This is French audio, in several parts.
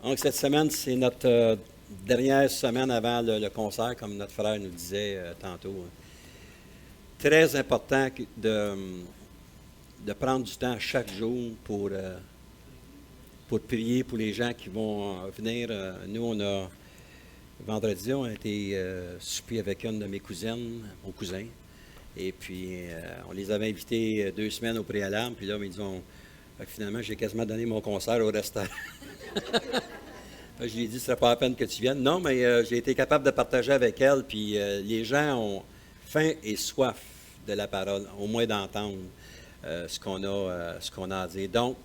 Donc, cette semaine, c'est notre dernière semaine avant le concert, comme notre frère nous disait tantôt. Très important de prendre du temps chaque jour pour prier pour les gens qui vont venir. Nous, vendredi, on a été souper avec une de mes cousines, mon cousin. Et puis, on les avait invités 2 semaines au préalable. Puis là, ils ont finalement, j'ai quasiment donné mon concert au restaurant. Je lui ai dit, ce serait pas la peine que tu viennes. Non, mais j'ai été capable de partager avec elle. Puis, les gens ont faim et soif de la parole, au moins d'entendre ce qu'on a à dire. Donc,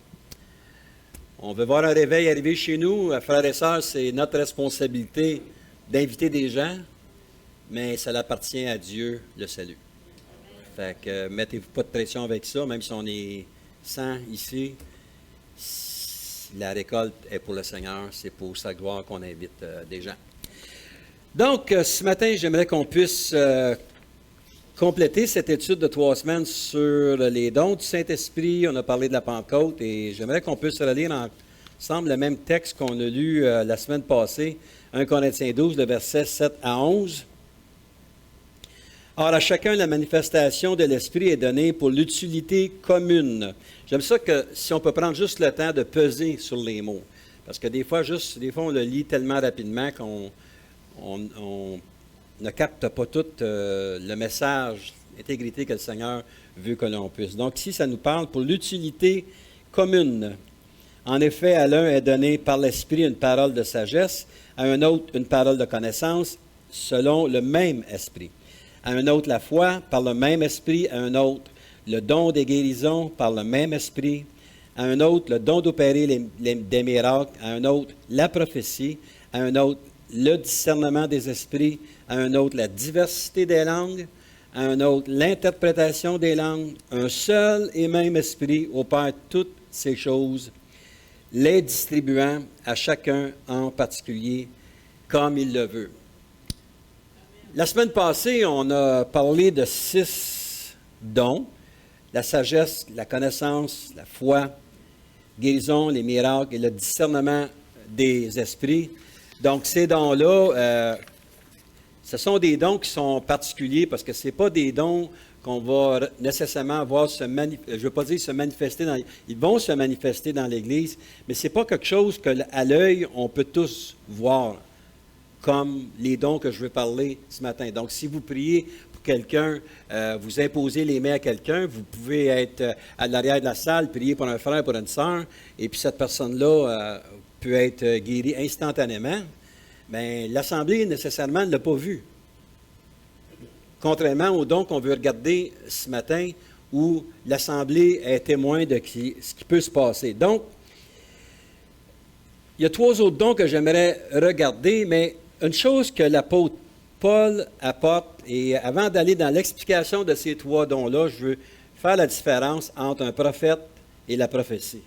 on veut voir un réveil arriver chez nous. Frères et sœurs, c'est notre responsabilité d'inviter des gens, mais ça appartient à Dieu, le salut. Fait que mettez-vous pas de pression avec ça, même si on est 100 ici. La récolte est pour le Seigneur, c'est pour sa gloire qu'on invite des gens. Donc, ce matin, j'aimerais qu'on puisse compléter cette étude de 3 semaines sur les dons du Saint-Esprit. On a parlé de la Pentecôte et j'aimerais qu'on puisse relire ensemble le même texte qu'on a lu la semaine passée, 1 Corinthiens 12, le verset 7 à 11. Or, à chacun, la manifestation de l'Esprit est donnée pour l'utilité commune. J'aime ça que si on peut prendre juste le temps de peser sur les mots. Parce que des fois, on le lit tellement rapidement qu'on ne capte pas tout le message, l'intégrité que le Seigneur veut que l'on puisse. Donc ici, ça nous parle pour l'utilité commune. En effet, à l'un est donné par l'Esprit une parole de sagesse, à un autre une parole de connaissance, selon le même Esprit. À un autre la foi, par le même Esprit, à un autre le don des guérisons, par le même Esprit, à un autre le don d'opérer des miracles, à un autre la prophétie, à un autre le discernement des esprits, à un autre la diversité des langues, à un autre l'interprétation des langues, un seul et même Esprit opère toutes ces choses, les distribuant à chacun en particulier comme il le veut. La semaine passée, on a parlé de 6 dons, la sagesse, la connaissance, la foi, guérison, les miracles et le discernement des esprits. Donc, ces dons-là, ce sont des dons qui sont particuliers parce que ce n'est pas des dons qu'on va nécessairement voir je ne veux pas dire se manifester ils vont se manifester dans l'Église, mais ce n'est pas quelque chose qu'à l'œil, on peut tous voir, comme les dons que je veux parler ce matin. Donc, si vous priez pour quelqu'un, vous imposez les mains à quelqu'un, vous pouvez être à l'arrière de la salle, prier pour un frère, pour une sœur, et puis cette personne-là peut être guérie instantanément. Mais l'Assemblée, nécessairement, ne l'a pas vu. Contrairement aux dons qu'on veut regarder ce matin, où l'Assemblée est témoin de ce qui peut se passer. Donc, il y a 3 autres dons que j'aimerais regarder, mais une chose que l'apôtre Paul apporte, et avant d'aller dans l'explication de ces 3 dons-là, je veux faire la différence entre un prophète et la prophétie.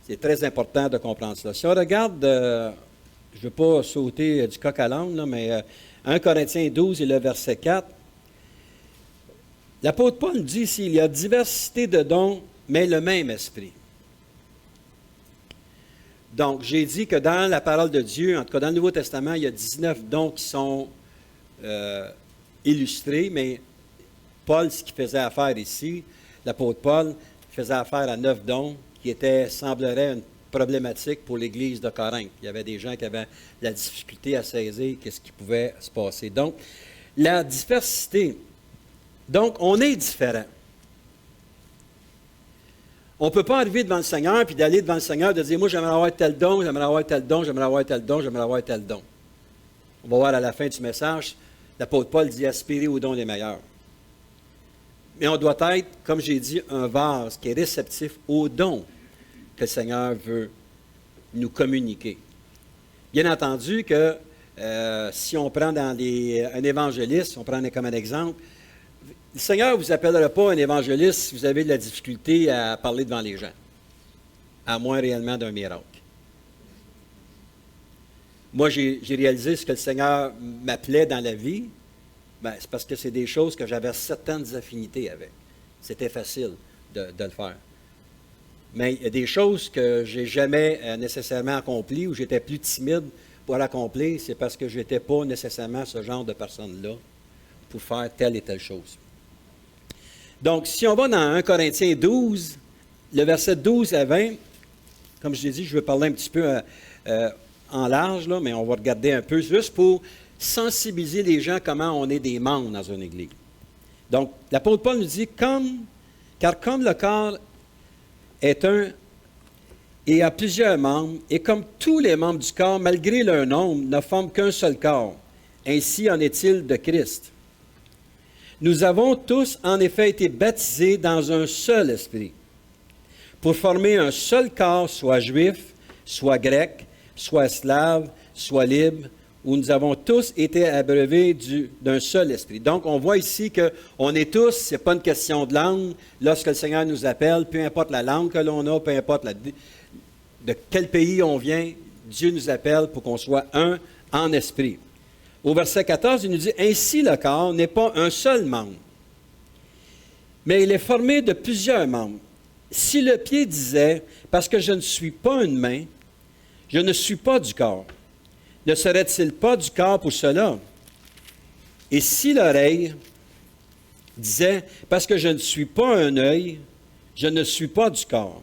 C'est très important de comprendre cela. Si on regarde, je ne veux pas sauter du coq à l'âne, mais 1 Corinthiens 12 et le verset 4, l'apôtre Paul dit ici, il y a diversité de dons, mais le même esprit. Donc, j'ai dit que dans la parole de Dieu, en tout cas dans le Nouveau Testament, il y a 19 dons qui sont illustrés, mais Paul, ce qu'il faisait affaire ici, l'apôtre Paul faisait affaire à 9 dons qui étaient, semblerait, une problématique pour l'Église de Corinthe. Il y avait des gens qui avaient la difficulté à saisir ce qui pouvait se passer. Donc, la diversité. Donc, on est différent. On ne peut pas arriver devant le Seigneur puis d'aller devant le Seigneur de dire, moi, j'aimerais avoir tel don, j'aimerais avoir tel don, j'aimerais avoir tel don, j'aimerais avoir tel don. On va voir à la fin du message, l'apôtre Paul dit, aspirer aux dons les meilleurs. Mais on doit être, comme j'ai dit, un vase qui est réceptif aux dons que le Seigneur veut nous communiquer. Bien entendu que si on prend un évangéliste, on prend comme un exemple, le Seigneur ne vous appellera pas un évangéliste si vous avez de la difficulté à parler devant les gens, à moins réellement d'un miracle. Moi, j'ai réalisé ce que le Seigneur m'appelait dans la vie, c'est parce que c'est des choses que j'avais certaines affinités avec. C'était facile de le faire. Mais il y a des choses que je n'ai jamais nécessairement accomplies ou j'étais plus timide pour l'accomplir, c'est parce que je n'étais pas nécessairement ce genre de personne-là pour faire telle et telle chose. Donc, si on va dans 1 Corinthiens 12, le verset 12 à 20, comme je l'ai dit, je vais parler un petit peu en large, là, mais on va regarder un peu juste pour sensibiliser les gens comment on est des membres dans une église. Donc, l'apôtre Paul nous dit, car comme le corps est un et a plusieurs membres, et comme tous les membres du corps, malgré leur nombre, ne forment qu'un seul corps, ainsi en est-il de Christ. Nous avons tous en effet été baptisés dans un seul esprit, pour former un seul corps, soit juif, soit grec, soit slave, soit libre, où nous avons tous été abreuvés d'un seul esprit. Donc, on voit ici qu'on est tous, ce n'est pas une question de langue, lorsque le Seigneur nous appelle, peu importe la langue que l'on a, peu importe de quel pays on vient, Dieu nous appelle pour qu'on soit un en esprit. Au verset 14, il nous dit, « Ainsi le corps n'est pas un seul membre, mais il est formé de plusieurs membres. Si le pied disait, parce que je ne suis pas une main, je ne suis pas du corps, ne serait-il pas du corps pour cela? Et si l'oreille disait, parce que je ne suis pas un œil, je ne suis pas du corps,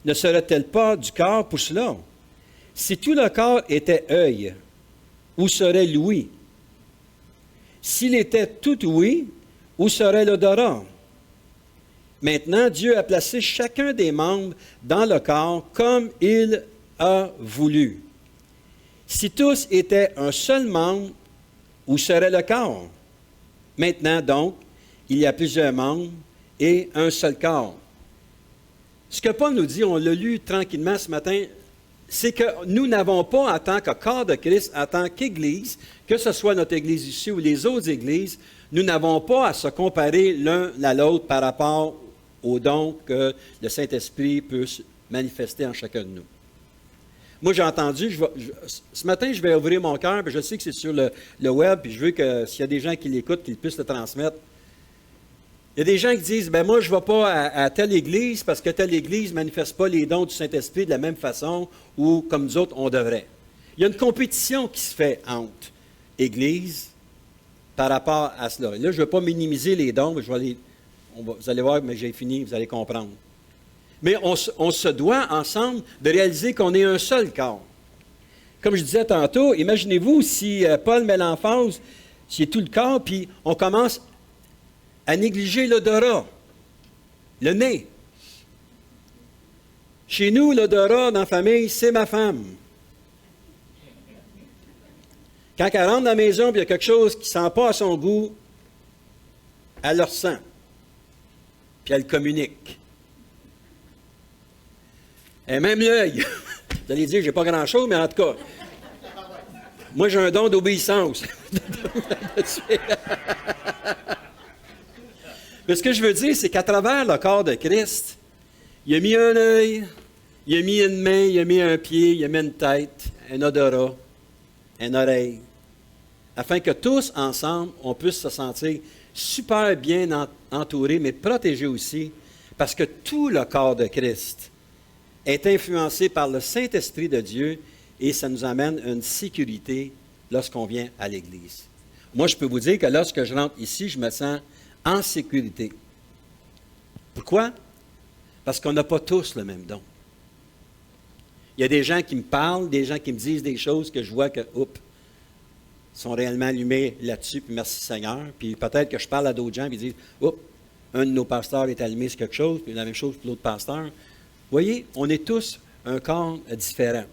ne serait-elle pas du corps pour cela? Si tout le corps était œil, où serait l'ouïe? S'il était tout ouïe, où serait l'odorat? Maintenant, Dieu a placé chacun des membres dans le corps comme il a voulu. Si tous étaient un seul membre, où serait le corps? Maintenant, donc, il y a plusieurs membres et un seul corps. Ce que Paul nous dit, on l'a lu tranquillement ce matin, c'est que nous n'avons pas, en tant que corps de Christ, en tant qu'Église, que ce soit notre Église ici ou les autres Églises, nous n'avons pas à se comparer l'un à l'autre par rapport aux dons que le Saint-Esprit peut manifester en chacun de nous. Moi, j'ai entendu, ce matin, je vais ouvrir mon cœur, puis je sais que c'est sur le web, puis je veux que s'il y a des gens qui l'écoutent, qu'ils puissent le transmettre. Il y a des gens qui disent, ben moi, je ne vais pas à telle église parce que telle église ne manifeste pas les dons du Saint-Esprit de la même façon ou comme nous autres, on devrait. Il y a une compétition qui se fait entre églises par rapport à cela. Là, je ne veux pas minimiser les dons, mais vous allez voir, mais j'ai fini, vous allez comprendre. Mais on se doit ensemble de réaliser qu'on est un seul corps. Comme je disais tantôt, imaginez-vous si Paul met l'emphase, c'est tout le corps, puis on commence à négliger l'odorat, le nez. Chez nous, l'odorat dans la famille, c'est ma femme. Quand elle rentre dans la maison et il y a quelque chose qui ne sent pas à son goût, elle le ressent. Puis elle communique. Et même l'œil. Vous allez dire, j'ai pas grand-chose, mais en tout cas, moi j'ai un don d'obéissance. Mais ce que je veux dire, c'est qu'à travers le corps de Christ, il a mis un œil, il a mis une main, il a mis un pied, il a mis une tête, un odorat, une oreille, afin que tous ensemble, on puisse se sentir super bien entourés, mais protégés aussi, parce que tout le corps de Christ est influencé par le Saint-Esprit de Dieu et ça nous amène une sécurité lorsqu'on vient à l'Église. Moi, je peux vous dire que lorsque je rentre ici, je me sens en sécurité. Pourquoi? Parce qu'on n'a pas tous le même don. Il y a des gens qui me parlent, des gens qui me disent des choses que je vois que, oups, sont réellement allumés là-dessus, puis merci Seigneur. Puis peut-être que je parle à d'autres gens, puis ils disent, oups, un de nos pasteurs est allumé sur quelque chose, puis la même chose pour l'autre pasteur. Vous voyez, on est tous un corps différent.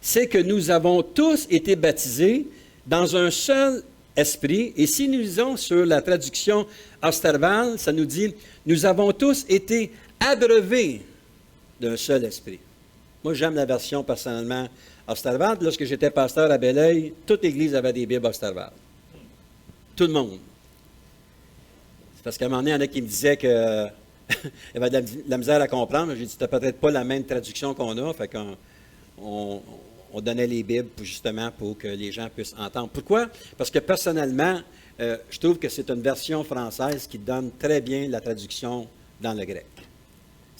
C'est que nous avons tous été baptisés dans un seul esprit. Et si nous lisons sur la traduction Osterwald, ça nous dit « Nous avons tous été abreuvés d'un seul esprit ». Moi, j'aime la version personnellement Osterwald. Lorsque j'étais pasteur à Belleuil, toute l'Église avait des Bibles Osterwald. Tout le monde. C'est parce qu'à un moment donné, il y en a qui me disaient que il y avait de la misère à comprendre. J'ai dit, tu n'as peut-être pas la même traduction qu'on a. Fait qu'on donnait les Bibles justement pour que les gens puissent entendre. Pourquoi? Parce que personnellement, je trouve que c'est une version française qui donne très bien la traduction dans le grec.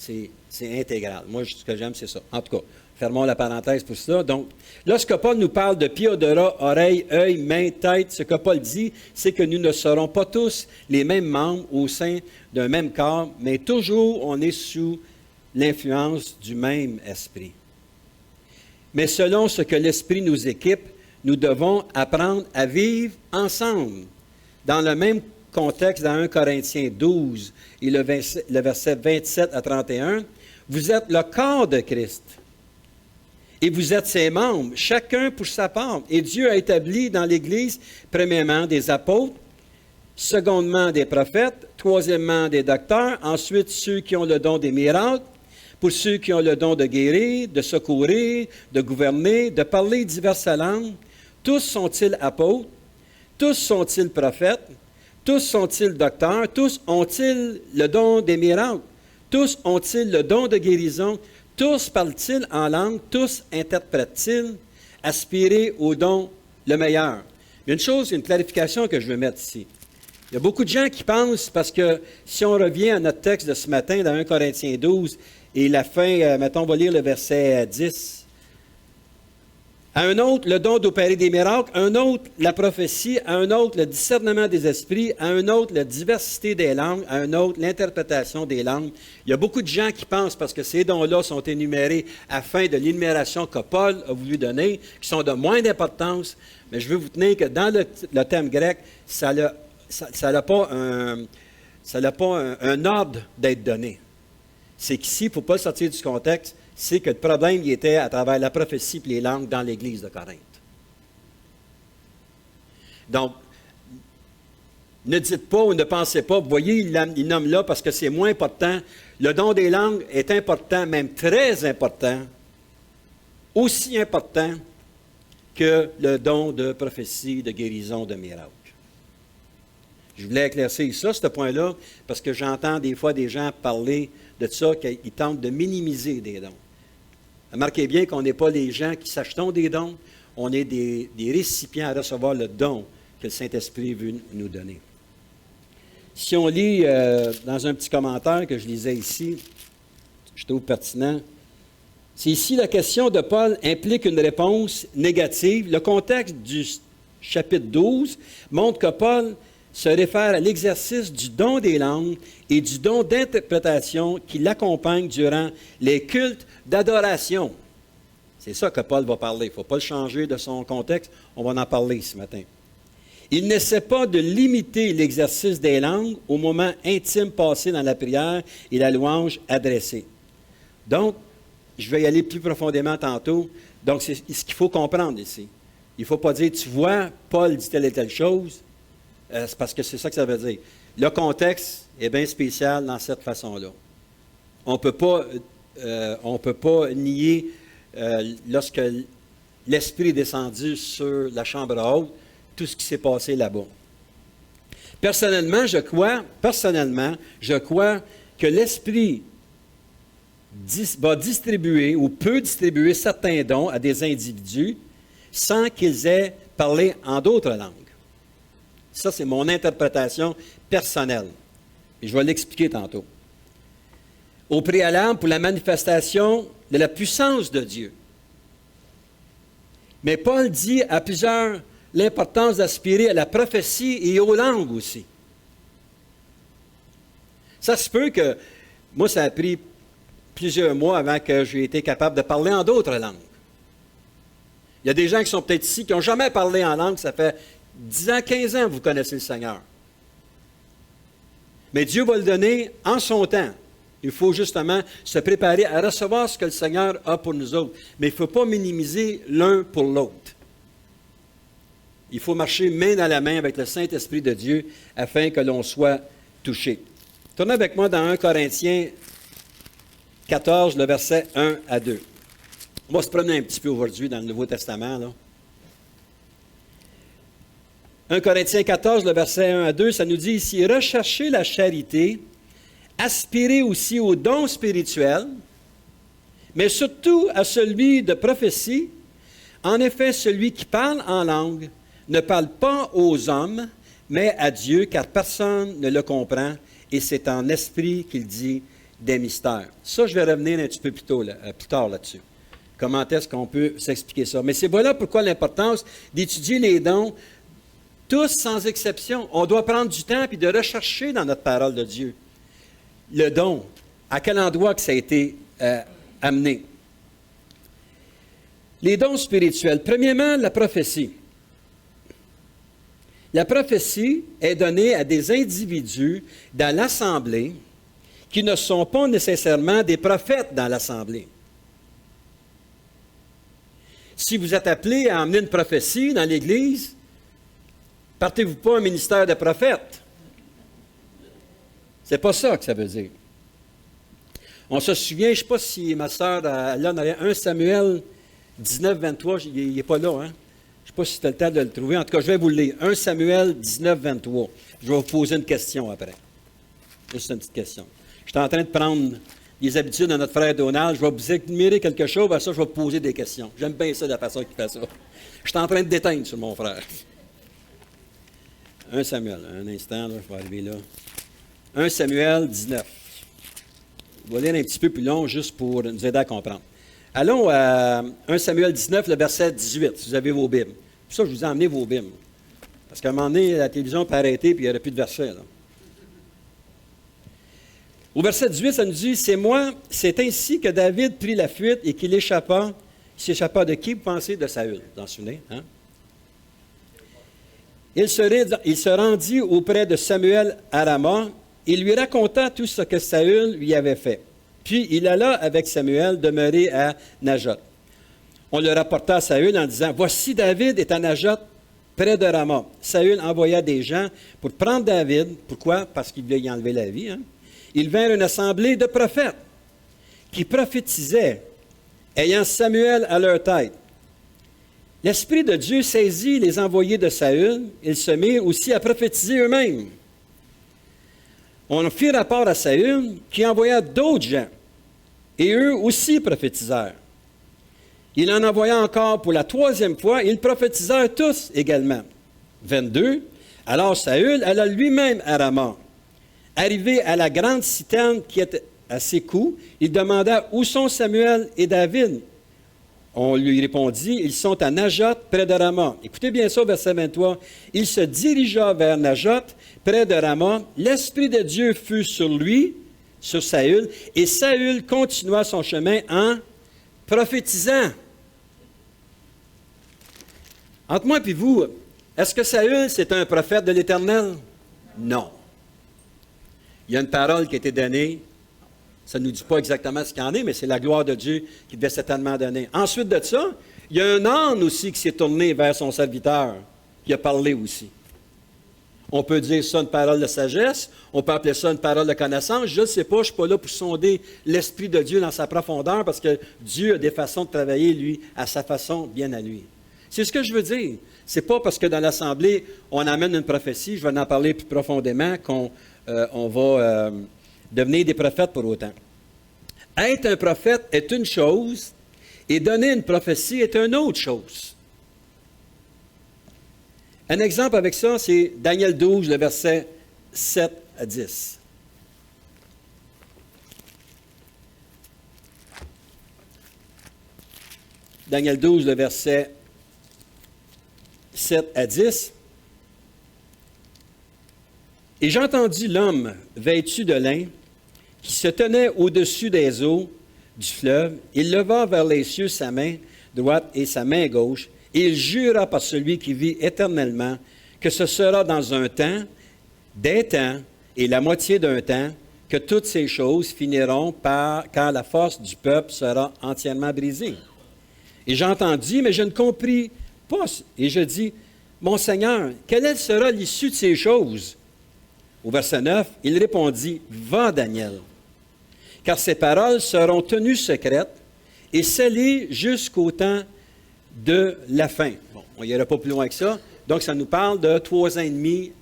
C'est intégral. Moi, ce que j'aime, c'est ça. En tout cas, fermons la parenthèse pour ça. Donc, lorsque Paul nous parle de pied, odorat, oreille, œil, main, tête, ce que Paul dit, c'est que nous ne serons pas tous les mêmes membres au sein d'un même corps, mais toujours on est sous l'influence du même esprit. Mais selon ce que l'esprit nous équipe, nous devons apprendre à vivre ensemble. Dans le même contexte, dans 1 Corinthiens 12 et le verset 27 à 31, vous êtes le corps de Christ. Et vous êtes ses membres, chacun pour sa part. Et Dieu a établi dans l'Église, premièrement, des apôtres, secondement, des prophètes, troisièmement, des docteurs, ensuite ceux qui ont le don des miracles, pour ceux qui ont le don de guérir, de secourir, de gouverner, de parler diverses langues. Tous sont-ils apôtres? Tous sont-ils prophètes? Tous sont-ils docteurs? Tous ont-ils le don des miracles? Tous ont-ils le don de guérison? Tous parlent-ils en langue? Tous interprètent-ils? Aspirez au don le meilleur. Il y a une chose, une clarification que je veux mettre ici. Il y a beaucoup de gens qui pensent, parce que si on revient à notre texte de ce matin, dans 1 Corinthiens 12, et la fin, mettons, on va lire le verset 10. À un autre, le don d'opérer des miracles, à un autre, la prophétie, à un autre, le discernement des esprits, à un autre, la diversité des langues, à un autre, l'interprétation des langues. Il y a beaucoup de gens qui pensent, parce que ces dons-là sont énumérés à la fin de l'énumération que Paul a voulu donner, qui sont de moins d'importance, mais je veux vous tenir que dans le thème grec, ça n'a pas un ordre d'être donné. C'est qu'ici, il ne faut pas sortir du contexte, c'est que le problème il était à travers la prophétie et les langues dans l'Église de Corinthe. Donc, ne dites pas ou ne pensez pas, vous voyez, il nomme là parce que c'est moins important. Le don des langues est important, même très important, aussi important que le don de prophétie, de guérison, de miracle. Je voulais éclaircir ça, ce point-là, parce que j'entends des fois des gens parler de ça, qu'ils tentent de minimiser des dons. Remarquez bien qu'on n'est pas les gens qui s'achetons des dons, on est des récipients à recevoir le don que le Saint-Esprit veut nous donner. Si on lit dans un petit commentaire que je lisais ici, je trouve pertinent, c'est ici la question de Paul implique une réponse négative. Le contexte du chapitre 12 montre que Paul se réfère à l'exercice du don des langues et du don d'interprétation qui l'accompagne durant les cultes d'adoration. C'est ça que Paul va parler. Il ne faut pas le changer de son contexte. On va en parler ce matin. Il n'essaie pas de limiter l'exercice des langues au moment intime passé dans la prière et la louange adressée. Donc, je vais y aller plus profondément tantôt. Donc, c'est ce qu'il faut comprendre ici. Il ne faut pas dire, tu vois, Paul dit telle et telle chose. C'est parce que c'est ça que ça veut dire. Le contexte est bien spécial dans cette façon-là. On ne peut pas nier lorsque l'Esprit est descendu sur la chambre haute, tout ce qui s'est passé là-bas. Personnellement, je crois que l'Esprit va distribuer ou peut distribuer certains dons à des individus sans qu'ils aient parlé en d'autres langues. Ça, c'est mon interprétation personnelle. Et je vais l'expliquer tantôt. Au préalable, pour la manifestation de la puissance de Dieu. Mais Paul dit à plusieurs l'importance d'aspirer à la prophétie et aux langues aussi. Ça se peut que, moi, ça a pris plusieurs mois avant que j'ai été capable de parler en d'autres langues. Il y a des gens qui sont peut-être ici, qui n'ont jamais parlé en langue, ça fait 10 ans, 15 ans que vous connaissez le Seigneur. Mais Dieu va le donner en son temps. Il faut justement se préparer à recevoir ce que le Seigneur a pour nous autres. Mais il ne faut pas minimiser l'un pour l'autre. Il faut marcher main dans la main avec le Saint-Esprit de Dieu afin que l'on soit touché. Tournez avec moi dans 1 Corinthiens 14, le verset 1 à 2. On va se promener un petit peu aujourd'hui dans le Nouveau Testament, là. 1 Corinthiens 14, le verset 1 à 2, ça nous dit ici, « Recherchez la charité, aspirez aussi aux dons spirituels, mais surtout à celui de prophétie. En effet, celui qui parle en langue ne parle pas aux hommes, mais à Dieu, car personne ne le comprend, et c'est en esprit qu'il dit des mystères. Ça, je vais revenir un petit peu plus tard là-dessus. Comment est-ce qu'on peut s'expliquer ça? Mais c'est voilà pourquoi l'importance d'étudier les dons, tous sans exception. On doit prendre du temps et de rechercher dans notre parole de Dieu le don, à quel endroit que ça a été amené. Les dons spirituels. Premièrement, la prophétie. La prophétie est donnée à des individus dans l'assemblée qui ne sont pas nécessairement des prophètes dans l'assemblée. Si vous êtes appelé à emmener une prophétie dans l'Église, partez-vous pas un ministère de prophète. C'est pas ça que ça veut dire. On se souvient, je ne sais pas si ma sœur, là, on avait 1 Samuel 19, 23, il n'est pas là, hein? Je ne sais pas si tu as le temps de le trouver. En tout cas, je vais vous le lire. 1 Samuel 19, 23. Je vais vous poser une question après. Juste une petite question. Je suis en train de prendre les habitudes de notre frère Donald. Je vais vous énumérer quelque chose, après ça, je vais vous poser des questions. J'aime bien ça de la façon qu'il fait ça. Je suis en train de déteindre sur mon frère. 1 Samuel, un instant, là, je vais arriver là. 1 Samuel 19. Je vais lire un petit peu plus long, juste pour nous aider à comprendre. Allons à 1 Samuel 19, le verset 18, si vous avez vos Bibles. Pour ça, je vous ai emmené vos Bibles. Parce qu'à un moment donné, la télévision peut arrêter, puis il n'y aurait plus de verset, là. Au verset 18, ça nous dit, c'est ainsi que David prit la fuite et qu'il échappa. Il s'échappa de qui, vous pensez? De Saül, vous en souvenez, hein? Il se rendit auprès de Samuel à Rama. Il lui raconta tout ce que Saül lui avait fait. Puis il alla avec Samuel demeurer à Najot. On le rapporta à Saül en disant, « Voici David est à Najot, près de Rama. » Saül envoya des gens pour prendre David. Pourquoi? Parce qu'il voulait y enlever la vie. Hein? Ils vinrent une assemblée de prophètes qui prophétisaient, ayant Samuel à leur tête. L'Esprit de Dieu saisit les envoyés de Saül. Ils se mirent aussi à prophétiser eux-mêmes. On fit rapport à Saül qui envoya d'autres gens, et eux aussi prophétisèrent. Il en envoya encore pour la 3e fois, et ils prophétisèrent tous également. 22. Alors Saül alla lui-même à Rama. Arrivé à la grande citerne qui était à ses coups, il demanda où sont Samuel et David. On lui répondit, ils sont à Najot, près de Rama. Écoutez bien ça, verset 23. Il se dirigea vers Najot, près de Rama. L'Esprit de Dieu fut sur lui, sur Saül, et Saül continua son chemin en prophétisant. Entre moi et vous, est-ce que Saül, c'est un prophète de l'Éternel? Non. Il y a une parole qui a été donnée. Ça ne nous dit pas exactement ce qu'il en est, mais c'est la gloire de Dieu qui devait certainement donner. Ensuite de ça, il y a un âne aussi qui s'est tourné vers son serviteur, qui a parlé aussi. On peut dire ça une parole de sagesse, on peut appeler ça une parole de connaissance. Je ne sais pas, je ne suis pas là pour sonder l'Esprit de Dieu dans sa profondeur, parce que Dieu a des façons de travailler, lui, à sa façon, bien à lui. C'est ce que je veux dire. Ce n'est pas parce que dans l'Assemblée, on amène une prophétie, je vais en parler plus profondément, qu'on va devenir des prophètes pour autant. Être un prophète est une chose, et donner une prophétie est une autre chose. Un exemple avec ça, c'est Daniel 12, le verset 7 à 10. Daniel 12, le verset 7 à 10. « Et j'entendis l'homme vêtu de lin qui se tenait au-dessus des eaux du fleuve. Il leva vers les cieux sa main droite et sa main gauche, et il jura par celui qui vit éternellement que ce sera dans un temps, des temps et la moitié d'un temps, que toutes ces choses finiront quand la force du peuple sera entièrement brisée. Et j'entendis, mais je ne compris pas. Et je dis, mon Seigneur, quelle sera l'issue de ces choses? Au verset 9, il répondit, va, Daniel, car ces paroles seront tenues secrètes et scellées jusqu'au temps de la fin. Bon, on n'ira pas plus loin que ça. Donc, ça nous parle de 3 ans et demi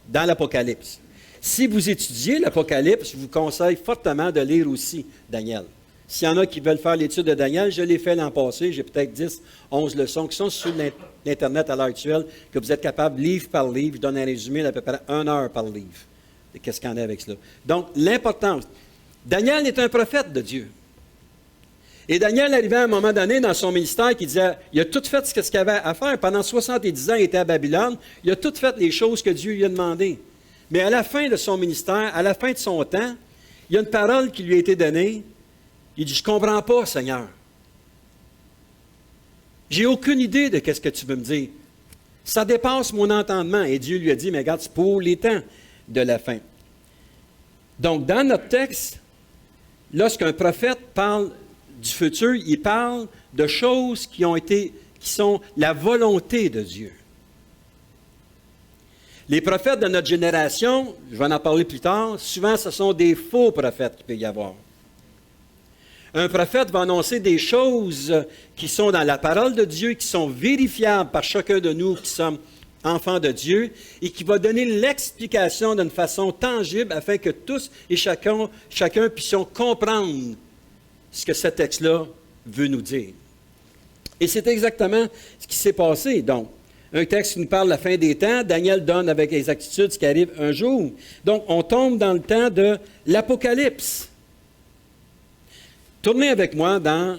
dans l'Apocalypse. Si vous étudiez l'Apocalypse, je vous conseille fortement de lire aussi Daniel. S'il y en a qui veulent faire l'étude de Daniel, je l'ai fait l'an passé. J'ai peut-être 10, 11 leçons qui sont sur l'Internet à l'heure actuelle, que vous êtes capable, livre par livre, je donne un résumé d'à peu près 1 heure par livre. Qu'est-ce qu'il y en a avec cela? Donc, l'importance. Daniel est un prophète de Dieu. Et Daniel arrivait à un moment donné dans son ministère qui disait, il a tout fait ce qu'il avait à faire. Pendant 70 ans, il était à Babylone. Il a tout fait les choses que Dieu lui a demandées. Mais à la fin de son ministère, à la fin de son temps, il y a une parole qui lui a été donnée. Il dit, je ne comprends pas, Seigneur. J'ai aucune idée de ce que tu veux me dire. Ça dépasse mon entendement. Et Dieu lui a dit, mais regarde, c'est pour les temps de la fin. Donc, dans notre texte, lorsqu'un prophète parle du futur, il parle de choses qui sont la volonté de Dieu. Les prophètes de notre génération, je vais en parler plus tard, souvent ce sont des faux prophètes qu'il peut y avoir. Un prophète va annoncer des choses qui sont dans la parole de Dieu, qui sont vérifiables par chacun de nous qui sommes enfants de Dieu, et qui va donner l'explication d'une façon tangible afin que tous et chacun puissions comprendre ce que ce texte-là veut nous dire. Et c'est exactement ce qui s'est passé. Donc, un texte qui nous parle de la fin des temps, Daniel donne avec exactitude ce qui arrive un jour. Donc, on tombe dans le temps de l'Apocalypse. Tournez avec moi dans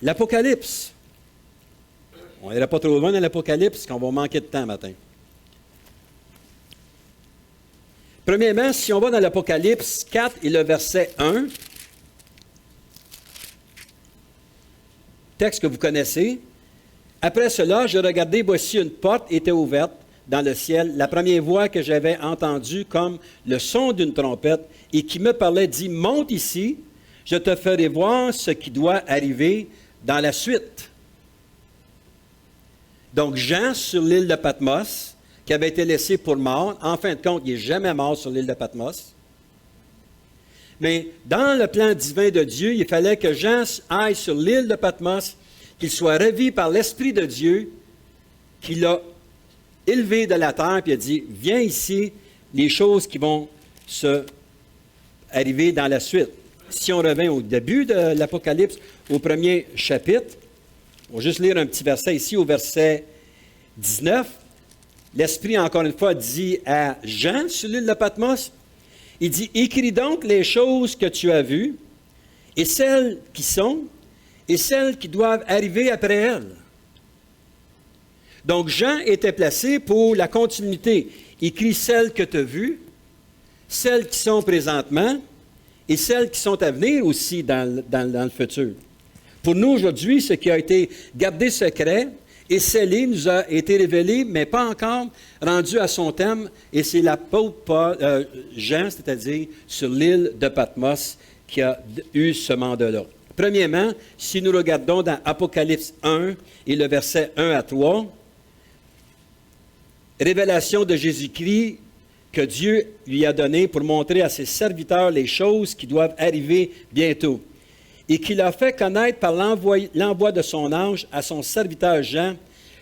l'Apocalypse. On n'ira pas trop loin dans l'Apocalypse, parce qu'on va manquer de temps matin. Premièrement, si on va dans l'Apocalypse 4 et le verset 1, texte que vous connaissez. Après cela, je regardai, voici une porte était ouverte dans le ciel. La première voix que j'avais entendue comme le son d'une trompette et qui me parlait dit, monte ici, je te ferai voir ce qui doit arriver dans la suite. Donc, Jean, sur l'île de Patmos, qui avait été laissé pour mort, en fin de compte, il n'est jamais mort sur l'île de Patmos. Mais dans le plan divin de Dieu, il fallait que Jean aille sur l'île de Patmos, qu'il soit revu par l'Esprit de Dieu, qui l'a élevé de la terre, puis il a dit, viens ici, les choses qui vont se arriver dans la suite. Si on revient au début de l'Apocalypse, au premier chapitre, on va juste lire un petit verset ici, au verset 19. L'Esprit, encore une fois, dit à Jean, sur l'île de Patmos, il dit, écris donc les choses que tu as vues, et celles qui sont, et celles qui doivent arriver après elles. Donc, Jean était placé pour la continuité. Écris celles que tu as vues, celles qui sont présentement, et celles qui sont à venir aussi dans le futur. Pour nous, aujourd'hui, ce qui a été gardé secret et scellé nous a été révélé, mais pas encore rendu à son thème, et c'est l'apôtre Jean, c'est-à-dire sur l'île de Patmos, qui a eu ce mandat-là. Premièrement, si nous regardons dans Apocalypse 1 et le verset 1 à 3, révélation de Jésus-Christ que Dieu lui a donné pour montrer à ses serviteurs les choses qui doivent arriver bientôt, et qu'il a fait connaître par l'envoi de son ange à son serviteur Jean,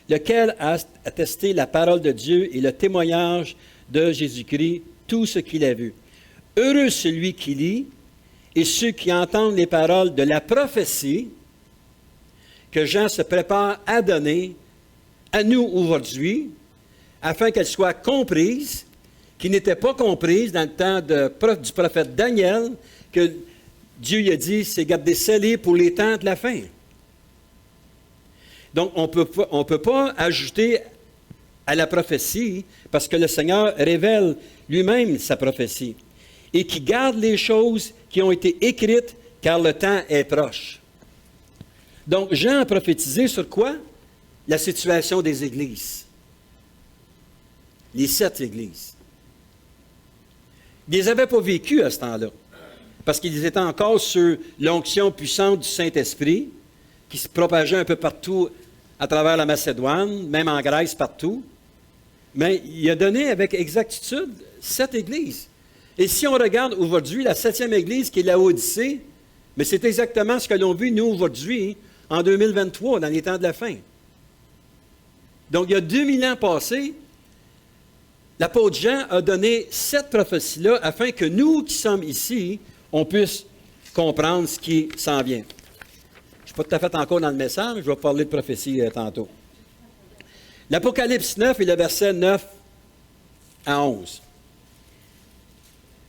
lequel a attesté la parole de Dieu et le témoignage de Jésus-Christ, tout ce qu'il a vu. Heureux celui qui lit et ceux qui entendent les paroles de la prophétie que Jean se prépare à donner à nous aujourd'hui, afin qu'elle soit comprise, qui n'était pas comprise dans le temps du prophète Daniel, que Dieu lui a dit, c'est gardé scellé pour les temps de la fin. Donc, on ne peut pas ajouter à la prophétie, parce que le Seigneur révèle lui-même sa prophétie, et qui garde les choses qui ont été écrites, car le temps est proche. Donc, Jean a prophétisé sur quoi? La situation des églises. Les 7 églises. Ils ne les avaient pas vécues à ce temps-là, parce qu'ils étaient encore sur l'onction puissante du Saint-Esprit, qui se propageait un peu partout à travers la Macédoine, même en Grèce, partout. Mais il a donné avec exactitude 7 églises. Et si on regarde aujourd'hui la 7e église, qui est la Odyssée, mais c'est exactement ce que l'on vit, nous, aujourd'hui, en 2023, dans les temps de la fin. Donc, il y a 2000 ans passés, l'apôtre Jean a donné cette prophétie-là afin que nous qui sommes ici, on puisse comprendre ce qui s'en vient. Je ne suis pas tout à fait encore dans le message, mais je vais parler de prophétie tantôt. L'Apocalypse 9 et le verset 9 à 11.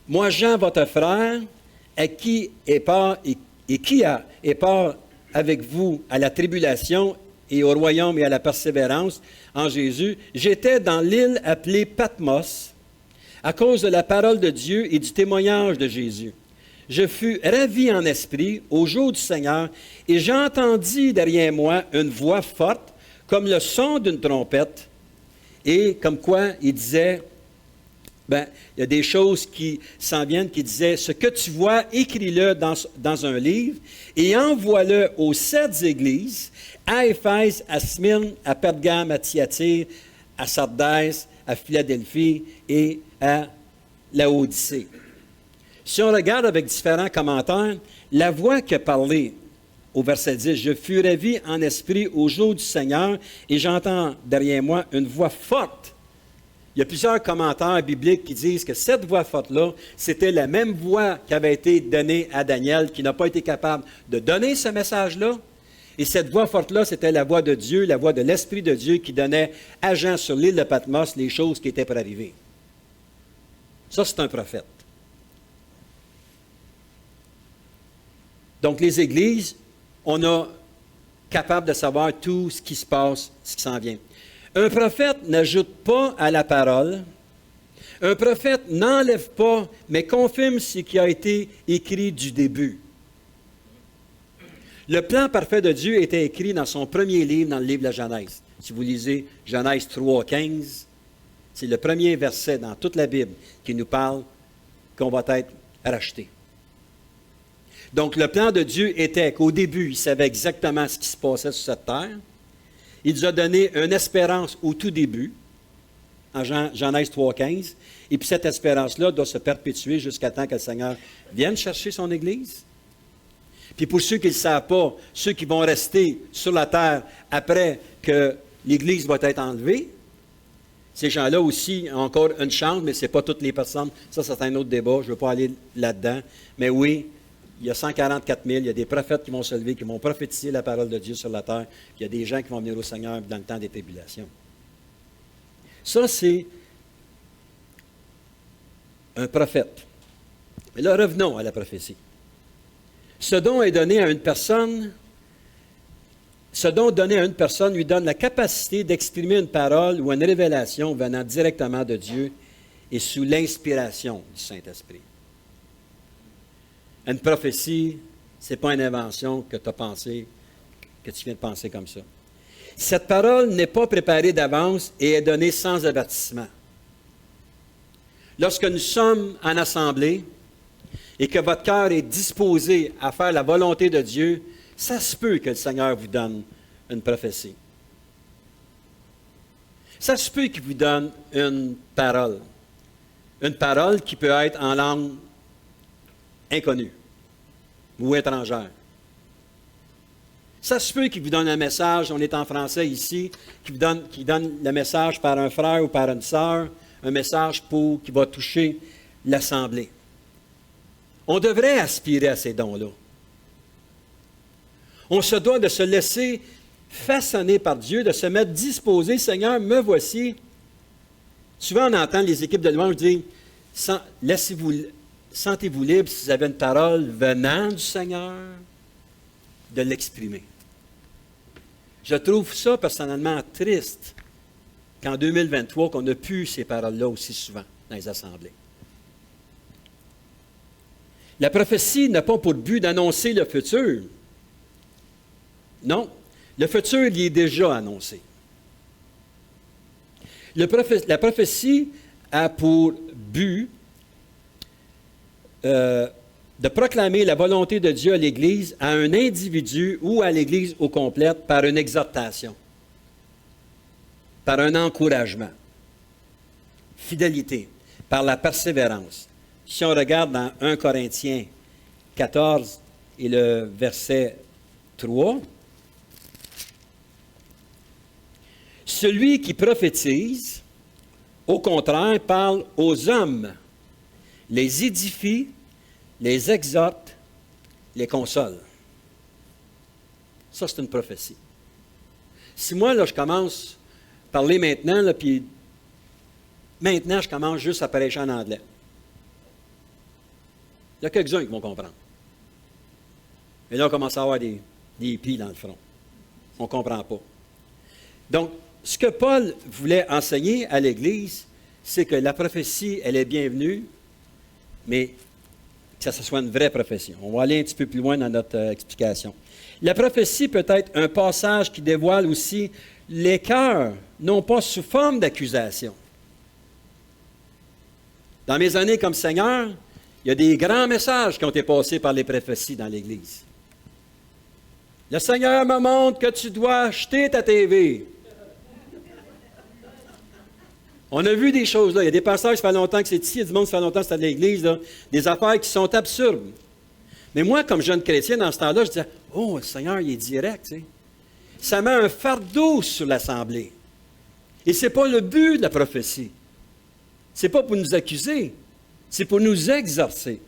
Moi, Jean, votre frère, à qui est part et qui est part avec vous à la tribulation et au royaume et à la persévérance en Jésus, j'étais dans l'île appelée Patmos à cause de la parole de Dieu et du témoignage de Jésus. Je fus ravi en esprit au jour du Seigneur et j'entendis derrière moi une voix forte comme le son d'une trompette et comme quoi il disait, il y a des choses qui s'en viennent qui disaient, ce que tu vois, écris-le dans un livre et envoie-le aux 7 églises, à Éphèse, à Smyrne, à Pergame, à Thyatire, à Sardès, à Philadelphie et à Laodicée. Si on regarde avec différents commentaires, la voix qui a parlé au verset 10, « Je fus ravi en esprit au jour du Seigneur et j'entends derrière moi une voix forte. » Il y a plusieurs commentaires bibliques qui disent que cette voix forte-là, c'était la même voix qui avait été donnée à Daniel, qui n'a pas été capable de donner ce message-là. Et cette voix forte-là, c'était la voix de Dieu, la voix de l'Esprit de Dieu qui donnait à Jean sur l'île de Patmos les choses qui étaient pour arriver. Ça, c'est un prophète. Donc, les églises, on est capable de savoir tout ce qui se passe, ce qui s'en vient. Un prophète n'ajoute pas à la parole. Un prophète n'enlève pas, mais confirme ce qui a été écrit du début. Le plan parfait de Dieu était écrit dans son premier livre, dans le livre de la Genèse. Si vous lisez Genèse 3, 15, c'est le premier verset dans toute la Bible qui nous parle qu'on va être racheté. Donc, le plan de Dieu était qu'au début, il savait exactement ce qui se passait sur cette terre. Il nous a donné une espérance au tout début, en Genèse 3, 15. Et puis, cette espérance-là doit se perpétuer jusqu'à temps que le Seigneur vienne chercher son Église. Puis, pour ceux qui ne le savent pas, ceux qui vont rester sur la terre après que l'Église va être enlevée, ces gens-là aussi ont encore une chance, mais ce n'est pas toutes les personnes. Ça, c'est un autre débat. Je ne veux pas aller là-dedans. Mais oui, il y a 144 000, il y a des prophètes qui vont se lever, qui vont prophétiser la parole de Dieu sur la terre. Il y a des gens qui vont venir au Seigneur dans le temps des tribulations. Ça, c'est un prophète. Mais là, revenons à la prophétie. Ce don est donné à une personne. Ce don donné à une personne lui donne la capacité d'exprimer une parole ou une révélation venant directement de Dieu et sous l'inspiration du Saint-Esprit. Une prophétie, ce n'est pas une invention que tu as pensé, que tu viens de penser comme ça. Cette parole n'est pas préparée d'avance et est donnée sans avertissement. Lorsque nous sommes en assemblée et que votre cœur est disposé à faire la volonté de Dieu, ça se peut que le Seigneur vous donne une prophétie. Ça se peut qu'il vous donne une parole. Une parole qui peut être en langue inconnue ou étrangère. Ça se peut qu'il vous donne un message, on est en français ici, qui donne le message par un frère ou par une sœur, un message qui va toucher l'assemblée. On devrait aspirer à ces dons-là. On se doit de se laisser façonner par Dieu, de se mettre disposé. Seigneur, me voici. Souvent, on entend les équipes de louange dire, sentez-vous libre, si vous avez une parole venant du Seigneur, de l'exprimer. Je trouve ça personnellement triste qu'en 2023, qu'on n'a plus ces paroles-là aussi souvent dans les assemblées. La prophétie n'a pas pour but d'annoncer le futur. Non, le futur, il est déjà annoncé. La prophétie a pour but de proclamer la volonté de Dieu à l'Église, à un individu ou à l'Église au complet par une exhortation, par un encouragement, fidélité, par la persévérance. Si on regarde dans 1 Corinthiens 14 et le verset 3, celui qui prophétise, au contraire, parle aux hommes, les édifie, les exhorte, les console. Ça, c'est une prophétie. Si moi, là, je commence à parler maintenant, là, puis maintenant, je commence juste à prêcher en anglais. Il y a quelques-uns qui vont comprendre. Et là, on commence à avoir des plis dans le front. On ne comprend pas. Donc, ce que Paul voulait enseigner à l'Église, c'est que la prophétie, elle est bienvenue, mais que ça soit une vraie prophétie. On va aller un petit peu plus loin dans notre explication. La prophétie peut être un passage qui dévoile aussi les cœurs, non pas sous forme d'accusation. Dans mes années comme Seigneur, il y a des grands messages qui ont été passés par les prophéties dans l'Église. Le Seigneur me montre que tu dois acheter ta TV. On a vu des choses là. Il y a des pasteurs qui ça fait longtemps que c'est ici, il y a du monde qui ça fait longtemps que c'est à l'Église, là. Des affaires qui sont absurdes. Mais moi, comme jeune chrétien, dans ce temps-là, je disais, oh, le Seigneur, il est direct, tu sais. Ça met un fardeau sur l'Assemblée. Et ce n'est pas le but de la prophétie. Ce n'est pas pour nous accuser, c'est pour nous exhorter.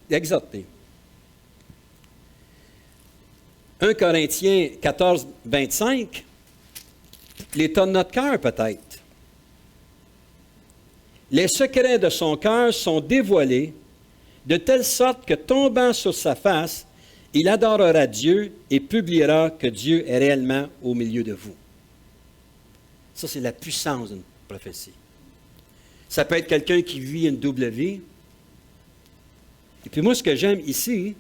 1 Corinthiens 14, 25, l'état de notre cœur peut-être. Les secrets de son cœur sont dévoilés, de telle sorte que tombant sur sa face, il adorera Dieu et publiera que Dieu est réellement au milieu de vous. Ça, c'est la puissance d'une prophétie. Ça peut être quelqu'un qui vit une double vie. Et puis moi, ce que j'aime ici,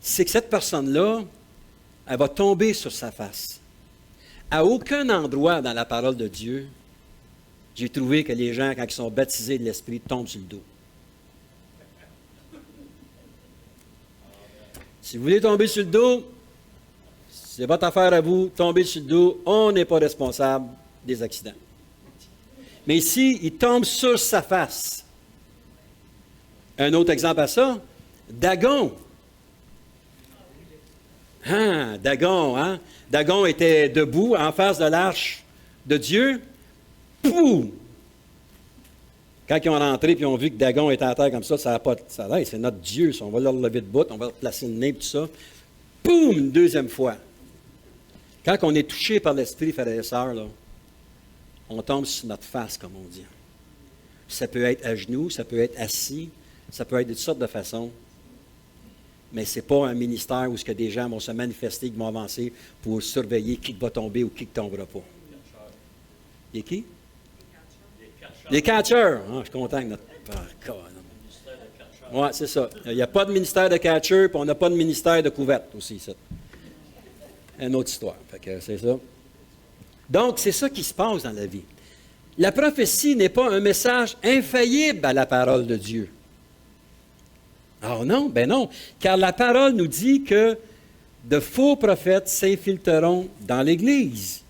c'est que cette personne-là, elle va tomber sur sa face. À aucun endroit dans la parole de Dieu, j'ai trouvé que les gens, quand ils sont baptisés de l'Esprit, tombent sur le dos. Si vous voulez tomber sur le dos, c'est votre affaire à vous, tombez sur le dos, on n'est pas responsable des accidents. Mais ici, il tombe sur sa face. Un autre exemple à ça, Dagon. Dagon, hein? Dagon était debout en face de l'arche de Dieu. Pouf! Quand ils ont rentré et ils ont vu que Dagon était à terre comme ça n'a pas de... c'est notre Dieu, ça. On va le relever de bout, on va placer le nez et tout ça. Poum! Une deuxième fois. Quand on est touché par l'Esprit, frères et sœurs, là, on tombe sur notre face, comme on dit. Ça peut être à genoux, ça peut être assis, ça peut être de toutes sortes de façons. Mais ce n'est pas un ministère où des gens vont se manifester, qui vont avancer pour surveiller qui va tomber ou qui ne tombera pas. Les qui? Les catcheurs. Ah, je suis content que notre... Oui, c'est ça. Il n'y a pas de ministère de catcheur, puis on n'a pas de ministère de couverte aussi. Ça. Une autre histoire. Fait que c'est ça. Donc, c'est ça qui se passe dans la vie. La prophétie n'est pas un message infaillible à la parole de Dieu. Alors non, ben non, car la parole nous dit que de faux prophètes s'infiltreront dans l'Église.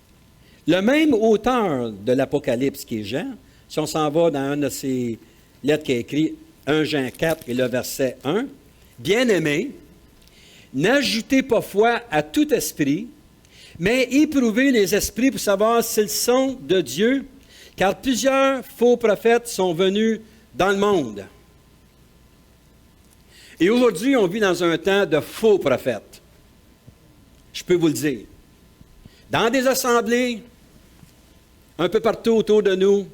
Le même auteur de l'Apocalypse qui est Jean, si on s'en va dans une de ses lettres qui a écrit 1 Jean 4 et le verset 1, « Bien-aimés, n'ajoutez pas foi à tout esprit, mais éprouvez les esprits pour savoir s'ils sont de Dieu, car plusieurs faux prophètes sont venus dans le monde. » Et aujourd'hui, on vit dans un temps de faux prophètes. Je peux vous le dire. Dans des assemblées, un peu partout autour de nous,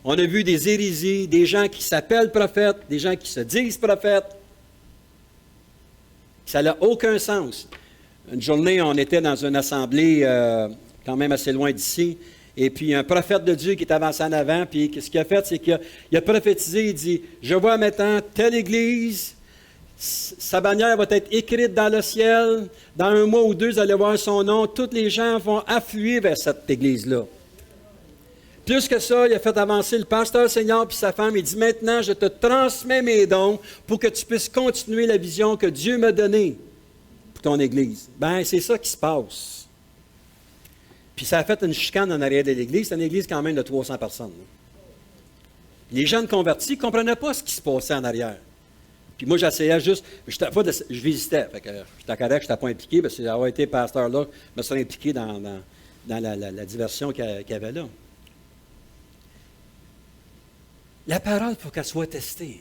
on a vu des hérésies, des gens qui s'appellent prophètes, des gens qui se disent prophètes. Ça n'a aucun sens. Une journée, on était dans une assemblée quand même assez loin d'ici, et puis un prophète de Dieu qui est avancé en avant, puis ce qu'il a fait, c'est qu'il a prophétisé, il dit, « Je vois maintenant telle église, sa bannière va être écrite dans le ciel, dans un mois ou deux, vous allez voir son nom, tous les gens vont affluer vers cette église-là. » Plus que ça, il a fait avancer le pasteur Seigneur puis sa femme. Il dit, maintenant, je te transmets mes dons pour que tu puisses continuer la vision que Dieu m'a donnée pour ton Église. Bien, c'est ça qui se passe. Puis ça a fait une chicane en arrière de l'Église. C'est une Église quand même de 300 personnes. Les jeunes convertis ne comprenaient pas ce qui se passait en arrière. Puis moi, j'essayais juste, je visitais. Fait que j'étais correct, je n'étais pas impliqué, parce que d'avoir été pasteur là, je me serais impliqué dans la diversion qu'il y avait là. La parole, il faut qu'elle soit testée.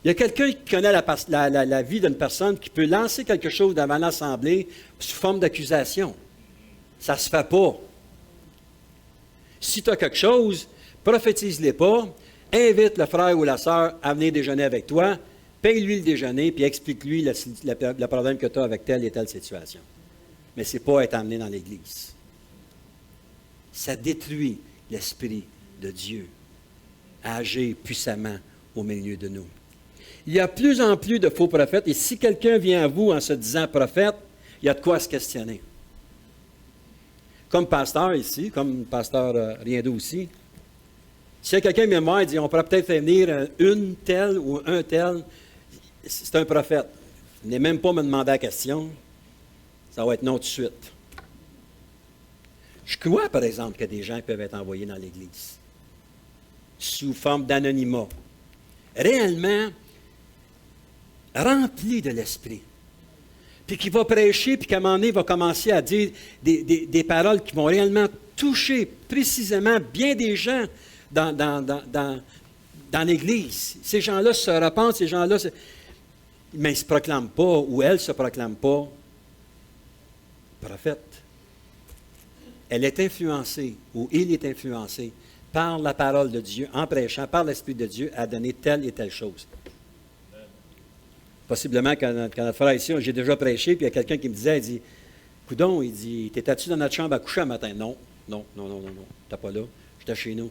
Il y a quelqu'un qui connaît la vie d'une personne qui peut lancer quelque chose devant l'Assemblée sous forme d'accusation. Ça ne se fait pas. Si tu as quelque chose, prophétise-les pas, invite le frère ou la sœur à venir déjeuner avec toi, paye-lui le déjeuner, puis explique-lui le problème que tu as avec telle et telle situation. Mais ce n'est pas être amené dans l'Église. Ça détruit l'Esprit de Dieu à agir puissamment au milieu de nous. Il y a de plus en plus de faux prophètes, et si quelqu'un vient à vous en se disant prophète, il y a de quoi se questionner. Comme pasteur ici, comme pasteur Riendo aussi, si quelqu'un vient me voir et dit on pourrait peut-être faire venir une telle ou un tel, c'est un prophète. Venez même pas me demander la question, ça va être non tout de suite. Je crois, par exemple, que des gens peuvent être envoyés dans l'Église sous forme d'anonymat, réellement remplis de l'Esprit, puis qui va prêcher, puis qu'à un moment donné, il va commencer à dire des paroles qui vont réellement toucher précisément bien des gens dans l'Église. Ces gens-là se repentent, ces gens-là, mais ils ne se proclament pas, ou elle ne se proclame pas prophète. Elle est influencée, ou il est influencé par la parole de Dieu, en prêchant par l'Esprit de Dieu, à donner telle et telle chose. Possiblement, quand notre frère ici, j'ai déjà prêché, puis il y a quelqu'un qui me disait, il dit, coudon, il dit, t'étais-tu dans notre chambre à coucher un matin? Non, t'es pas là, j'étais chez nous.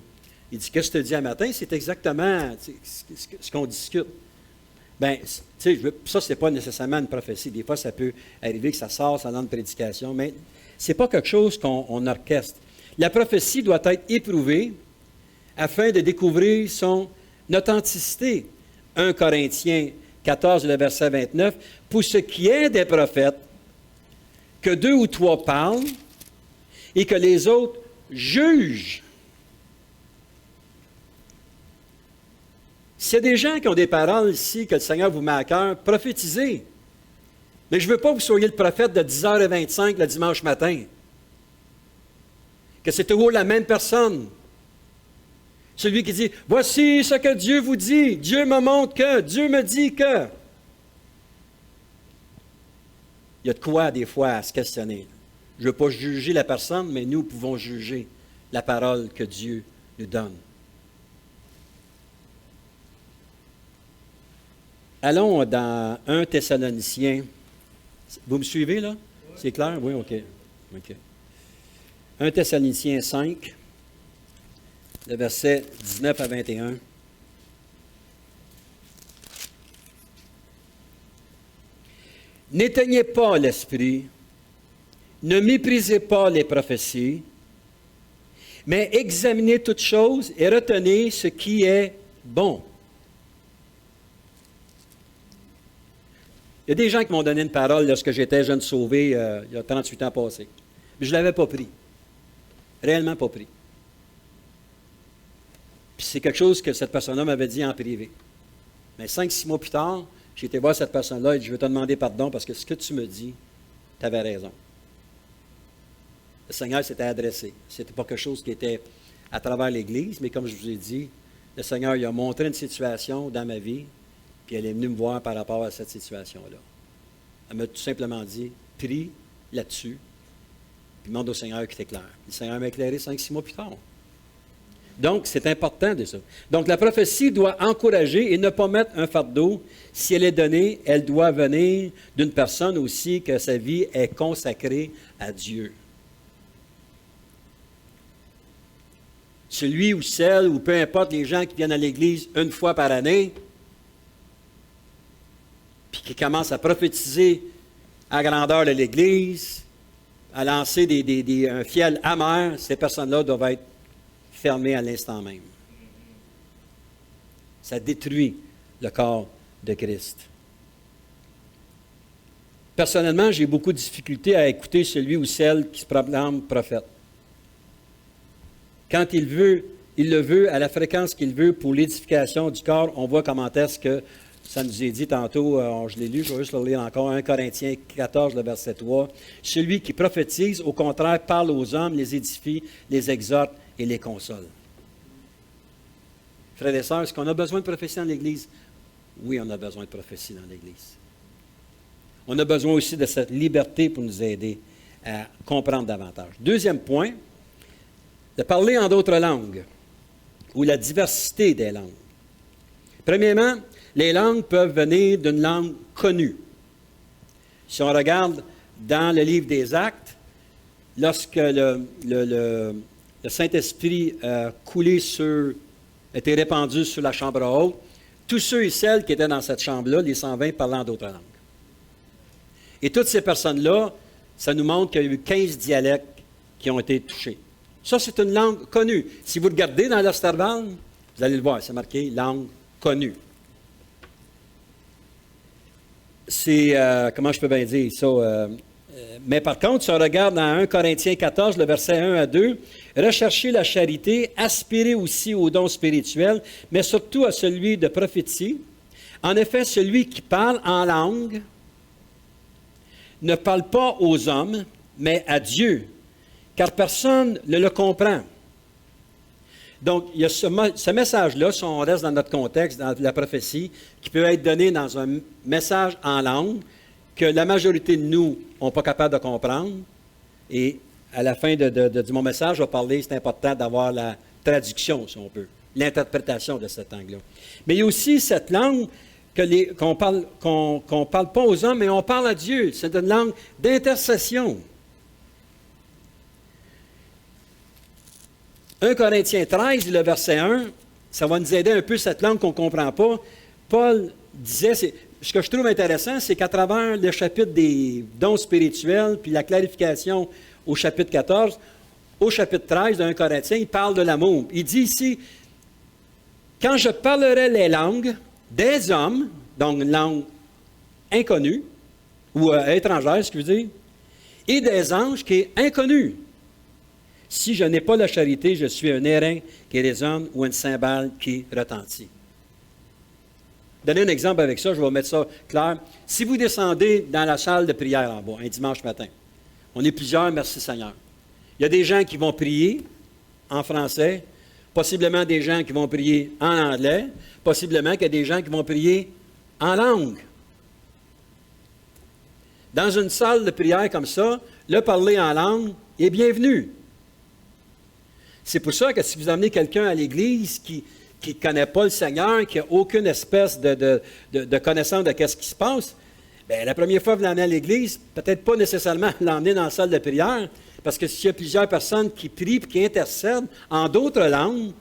Il dit, qu'est-ce que tu te dis un matin? C'est exactement ce qu'on discute. Bien, tu sais, ça, ce n'est pas nécessairement une prophétie. Des fois, ça peut arriver que ça sort, ça donne une prédication, mais ce n'est pas quelque chose qu'on orchestre. La prophétie doit être éprouvée afin de découvrir son authenticité. 1 Corinthiens 14, le verset 29, « Pour ce qui est des prophètes, que 2 ou 3 parlent et que les autres jugent. » S'il y a des gens qui ont des paroles ici que le Seigneur vous met à cœur, prophétisez. Mais je ne veux pas que vous soyez le prophète de 10h25 le dimanche matin. Que c'est toujours la même personne. Celui qui dit, voici ce que Dieu vous dit, Dieu me montre que, Dieu me dit que. Il y a de quoi, des fois, à se questionner. Je ne veux pas juger la personne, mais nous pouvons juger la parole que Dieu nous donne. Allons dans 1 Thessaloniciens. Vous me suivez, là? C'est clair? Oui, OK. 1 Thessaloniciens 5, le verset 19 à 21. N'éteignez pas l'esprit, ne méprisez pas les prophéties, mais examinez toutes choses et retenez ce qui est bon. Il y a des gens qui m'ont donné une parole lorsque j'étais jeune sauvé il y a 38 ans passés. Mais je ne l'avais pas pris. Réellement pas pris. Puis c'est quelque chose que cette personne-là m'avait dit en privé. Mais 5-6 mois plus tard, j'ai été voir cette personne-là et je veux te demander pardon parce que ce que tu me dis, tu avais raison. Le Seigneur s'était adressé. Ce n'était pas quelque chose qui était à travers l'Église, mais comme je vous ai dit, le Seigneur il a montré une situation dans ma vie, puis elle est venue me voir par rapport à cette situation-là. Elle m'a tout simplement dit, prie là-dessus, puis demande au Seigneur qui t'éclaire. Le Seigneur m'a éclairé 5-6 mois plus tard. Donc, c'est important de ça. Donc, la prophétie doit encourager et ne pas mettre un fardeau. Si elle est donnée, elle doit venir d'une personne aussi que sa vie est consacrée à Dieu. Celui ou celle, ou peu importe les gens qui viennent à l'Église une fois par année, puis qui commencent à prophétiser à grandeur de l'Église, à lancer un fiel amer, ces personnes-là doivent être fermées à l'instant même. Ça détruit le corps de Christ. Personnellement, j'ai beaucoup de difficultés à écouter celui ou celle qui se proclame prophète. Quand il le veut à la fréquence qu'il veut pour l'édification du corps, on voit comment est-ce que ça nous est dit tantôt, je l'ai lu, je vais juste le lire encore, 1 Corinthiens 14, le verset 3. Celui qui prophétise, au contraire, parle aux hommes, les édifie, les exhorte et les console. Frères et sœurs, est-ce qu'on a besoin de prophétie dans l'Église? Oui, on a besoin de prophétie dans l'Église. On a besoin aussi de cette liberté pour nous aider à comprendre davantage. Deuxième point, de parler en d'autres langues. ou la diversité des langues. Premièrement, les langues peuvent venir d'une langue connue. Si on regarde dans le livre des Actes, lorsque le Saint-Esprit a été répandu sur la chambre haute, tous ceux et celles qui étaient dans cette chambre-là, les 120, parlant d'autres langues. Et toutes ces personnes-là, ça nous montre qu'il y a eu 15 dialectes qui ont été touchés. Ça, c'est une langue connue. Si vous regardez dans l'Osterwald, vous allez le voir, c'est marqué « langue connue ». C'est, comment je peux bien dire ça? Mais par contre, si on regarde dans 1 Corinthiens 14, le verset 1 à 2, « Recherchez la charité, aspirez aussi aux dons spirituels, mais surtout à celui de prophétie. En effet, celui qui parle en langue ne parle pas aux hommes, mais à Dieu, car personne ne le comprend. » Donc, il y a ce message-là, si on reste dans notre contexte, dans la prophétie, qui peut être donné dans un message en langue que la majorité de nous n'est pas capable de comprendre. Et à la fin de mon message, je vais parler, c'est important d'avoir la traduction, si on peut, l'interprétation de cette langue-là. Mais il y a aussi cette langue qu'on parle pas aux hommes, mais on parle à Dieu. C'est une langue d'intercession. 1 Corinthiens 13, le verset 1, ça va nous aider un peu cette langue qu'on ne comprend pas. Paul disait, ce que je trouve intéressant, c'est qu'à travers le chapitre des dons spirituels, puis la clarification au chapitre 14, au chapitre 13 de 1 Corinthiens, il parle de l'amour. Il dit ici, « Quand je parlerai les langues des hommes, donc une langue inconnue, ou étrangère, excusez, et des anges qui est inconnue. Si je n'ai pas la charité, je suis un airain qui résonne ou une cymbale qui retentit. » Donner un exemple avec ça, je vais mettre ça clair. Si vous descendez dans la salle de prière en bas, un dimanche matin, on est plusieurs, merci Seigneur. Il y a des gens qui vont prier en français, possiblement des gens qui vont prier en anglais, possiblement qu'il y a des gens qui vont prier en langue. Dans une salle de prière comme ça, le parler en langue est bienvenu. C'est pour ça que si vous amenez quelqu'un à l'Église qui ne connaît pas le Seigneur, qui n'a aucune espèce de connaissance de ce qui se passe, bien, la première fois que vous l'emmenez à l'Église, peut-être pas nécessairement l'emmener dans la salle de prière, parce que s'il y a plusieurs personnes qui prient et qui intercèdent en d'autres langues,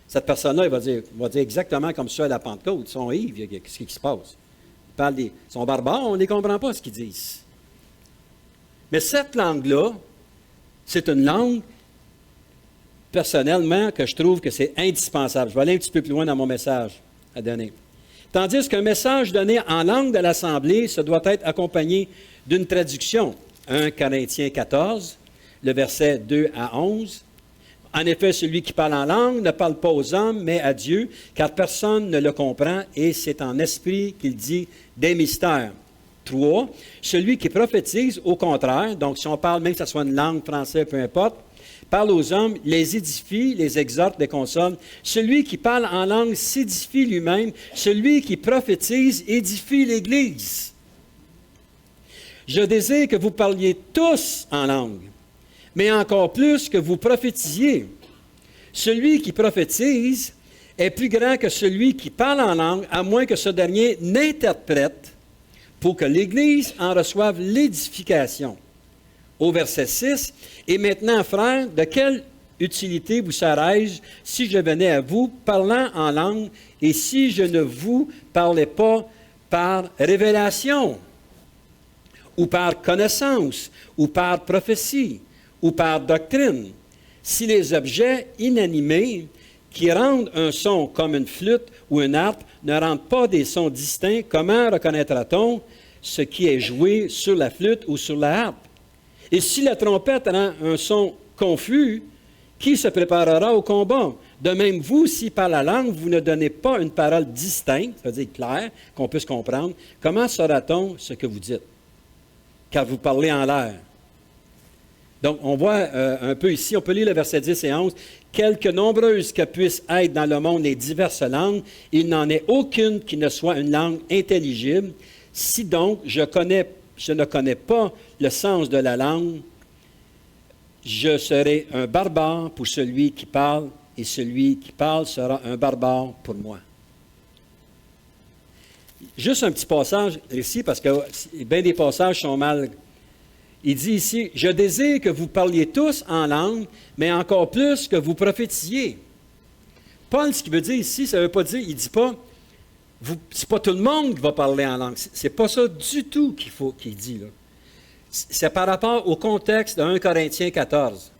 cette personne-là, va dire exactement comme ça à la Pentecôte. Ils sont ivres, qu'est-ce qui se passe? Ils sont barbares, on ne les comprend pas ce qu'ils disent. Mais cette langue-là, c'est une langue personnellement, que je trouve que c'est indispensable. Je vais aller un petit peu plus loin dans mon message à donner. Tandis qu'un message donné en langue de l'Assemblée, ça doit être accompagné d'une traduction. 1 Corinthiens 14, le verset 2 à 11. En effet, celui qui parle en langue ne parle pas aux hommes, mais à Dieu, car personne ne le comprend, et c'est en esprit qu'il dit des mystères. 3. Celui qui prophétise, au contraire, donc si on parle, même que ce soit une langue française, peu importe, parle aux hommes, les édifie, les exhorte, les console. Celui qui parle en langue s'édifie lui-même. Celui qui prophétise édifie l'Église. Je désire que vous parliez tous en langue, mais encore plus que vous prophétisiez. Celui qui prophétise est plus grand que celui qui parle en langue, à moins que ce dernier n'interprète, pour que l'Église en reçoive l'édification. Au verset 6, « Et maintenant, frères, de quelle utilité vous serais-je si je venais à vous parlant en langue et si je ne vous parlais pas par révélation, ou par connaissance, ou par prophétie, ou par doctrine, si les objets inanimés qui rendent un son comme une flûte ou une harpe ne rendent pas des sons distincts, comment reconnaîtra-t-on ce qui est joué sur la flûte ou sur la harpe? Et si la trompette rend un son confus, qui se préparera au combat? De même, vous, si par la langue, vous ne donnez pas une parole distincte, c'est-à-dire claire, qu'on puisse comprendre, comment saura-t-on ce que vous dites? Car vous parlez en l'air. Donc, on voit un peu ici, on peut lire le verset 10 et 11. « Quelque nombreuses que puissent être dans le monde les diverses langues, il n'en est aucune qui ne soit une langue intelligible. Si donc je ne connais pas le sens de la langue, je serai un barbare pour celui qui parle et celui qui parle sera un barbare pour moi. Juste un petit passage ici, parce que bien des passages sont mal. Il dit ici, « Je désire que vous parliez tous en langue, mais encore plus que vous prophétisiez. » Paul, ce qu'il veut dire ici, ça ne veut pas dire, il ne dit pas, c'est pas tout le monde qui va parler en langue. C'est pas ça du tout qu'il dit là. C'est par rapport au contexte de 1 Corinthiens 14,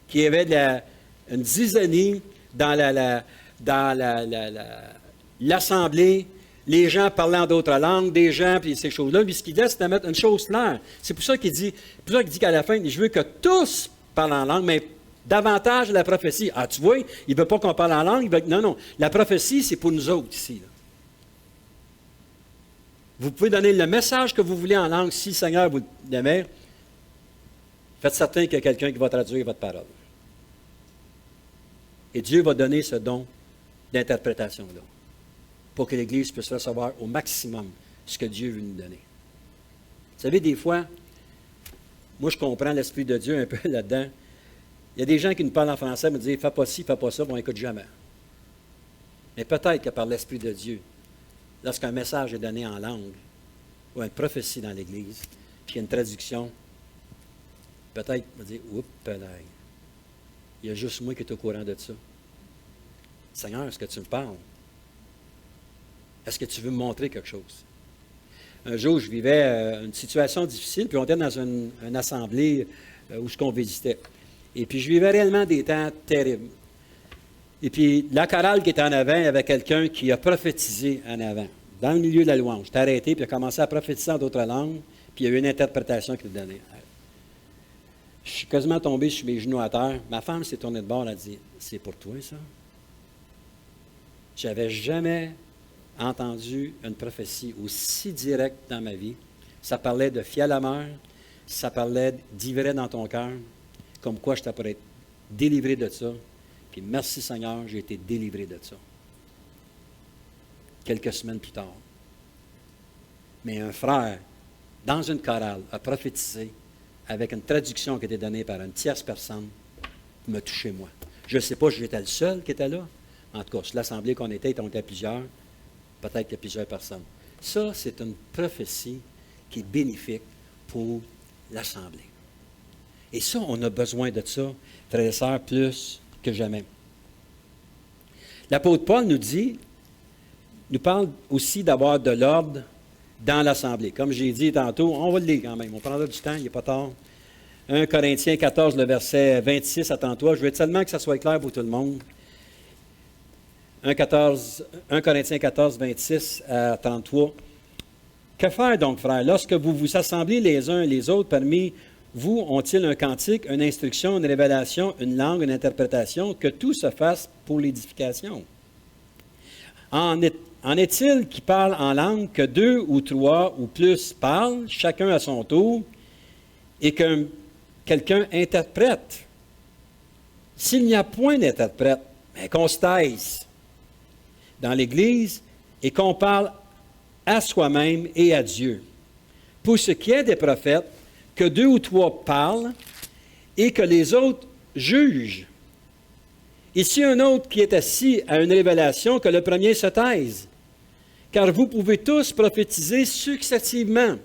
qui y avait une dizaine dans l'assemblée, les gens parlant d'autres langues, des gens, puis ces choses-là. Puis ce qu'il dit, c'est de mettre une chose claire. C'est pour ça qu'il dit qu'à la fin, je veux que tous parlent en langue, mais davantage la prophétie. Ah, tu vois, il ne veut pas qu'on parle en langue. Non. La prophétie, c'est pour nous autres ici. Là. Vous pouvez donner le message que vous voulez en langue, si le Seigneur vous l'aimait. Faites certain qu'il y a quelqu'un qui va traduire votre parole. Et Dieu va donner ce don d'interprétation-là, pour que l'Église puisse recevoir au maximum ce que Dieu veut nous donner. Vous savez, des fois, moi je comprends l'Esprit de Dieu un peu là-dedans. Il y a des gens qui nous parlent en français, me disent « fais pas ci, fais pas ça », on n'écoute jamais. Mais peut-être que par l'Esprit de Dieu, lorsqu'un message est donné en langue, ou une prophétie dans l'Église, puis il y a une traduction, peut-être on va dire « oups, il y a juste moi qui est au courant de ça. Seigneur, est-ce que tu me parles? Est-ce que tu veux me montrer quelque chose? » Un jour, je vivais une situation difficile, puis on était dans une assemblée où on visitait. Et puis, je vivais réellement des temps terribles. Et puis, la chorale qui était en avant, il y avait quelqu'un qui a prophétisé en avant, dans le milieu de la louange. J'étais arrêté, puis il a commencé à prophétiser en d'autres langues, puis il y a eu une interprétation qu'il a donnée. Je suis quasiment tombé sur mes genoux à terre. Ma femme s'est tournée de bord, elle a dit « C'est pour toi, ça? » J'avais jamais entendu une prophétie aussi directe dans ma vie. Ça parlait de fiel à mort, ça parlait d'ivrer dans ton cœur, comme quoi j'étais pour être délivré de ça. Puis merci Seigneur, j'ai été délivré de ça. Quelques semaines plus tard. Mais un frère, dans une chorale, a prophétisé avec une traduction qui était donnée par une tierce personne, m'a touché moi. Je ne sais pas si j'étais le seul qui était là. En tout cas, sur l'assemblée qu'on était, on était plusieurs. Peut-être qu'il y a plusieurs personnes. Ça, c'est une prophétie qui est bénéfique pour l'assemblée. Et ça, on a besoin de ça, frères et sœurs, plus que jamais. L'apôtre Paul nous parle aussi d'avoir de l'ordre dans l'assemblée. Comme j'ai dit tantôt, on va le lire quand même. On prendra du temps, il n'est pas tard. 1 Corinthiens 14, le verset 26, attends-toi. Je veux tellement que ça soit clair pour tout le monde. 1 Corinthiens 14, 26 à 33. Que faire donc, frères, lorsque vous vous assemblez les uns et les autres, parmi vous ont-ils un cantique, une instruction, une révélation, une langue, une interprétation, que tout se fasse pour l'édification? En est-il qui parle en langue que 2 ou 3 ou plus parlent, chacun à son tour, et que quelqu'un interprète? S'il n'y a point d'interprète, qu'on se taise dans l'Église et qu'on parle à soi-même et à Dieu. Pour ce qui est des prophètes, que 2 ou 3 parlent et que les autres jugent. Et si un autre qui est assis à une révélation, que le premier se taise. Car vous pouvez tous prophétiser successivement,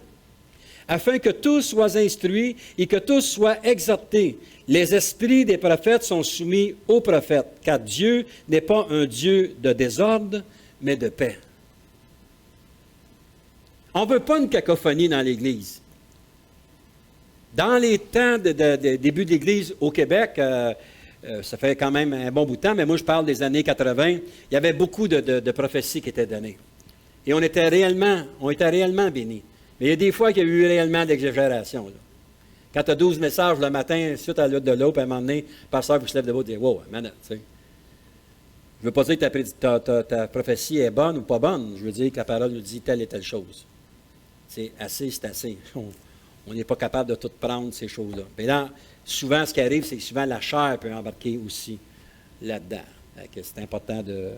afin que tous soient instruits et que tous soient exhortés. Les esprits des prophètes sont soumis aux prophètes, car Dieu n'est pas un Dieu de désordre, mais de paix. On ne veut pas une cacophonie dans l'Église. Dans les temps de début de l'Église au Québec, ça fait quand même un bon bout de temps, mais moi je parle des années 80, il y avait beaucoup de prophéties qui étaient données. Et on était réellement bénis. Mais il y a des fois qu'il y a eu réellement d'exagération. Là. Quand tu as 12 messages le matin, suite à l'autre de l'eau, puis à un moment donné, le pasteur vous se lève debout et dit « Wow, manette, tu sais. » Je ne veux pas dire que ta prophétie est bonne ou pas bonne. Je veux dire que la parole nous dit telle et telle chose. C'est assez. On n'est pas capable de tout prendre, ces choses-là. Mais là, souvent, ce qui arrive, c'est que souvent la chair peut embarquer aussi là-dedans. C'est important de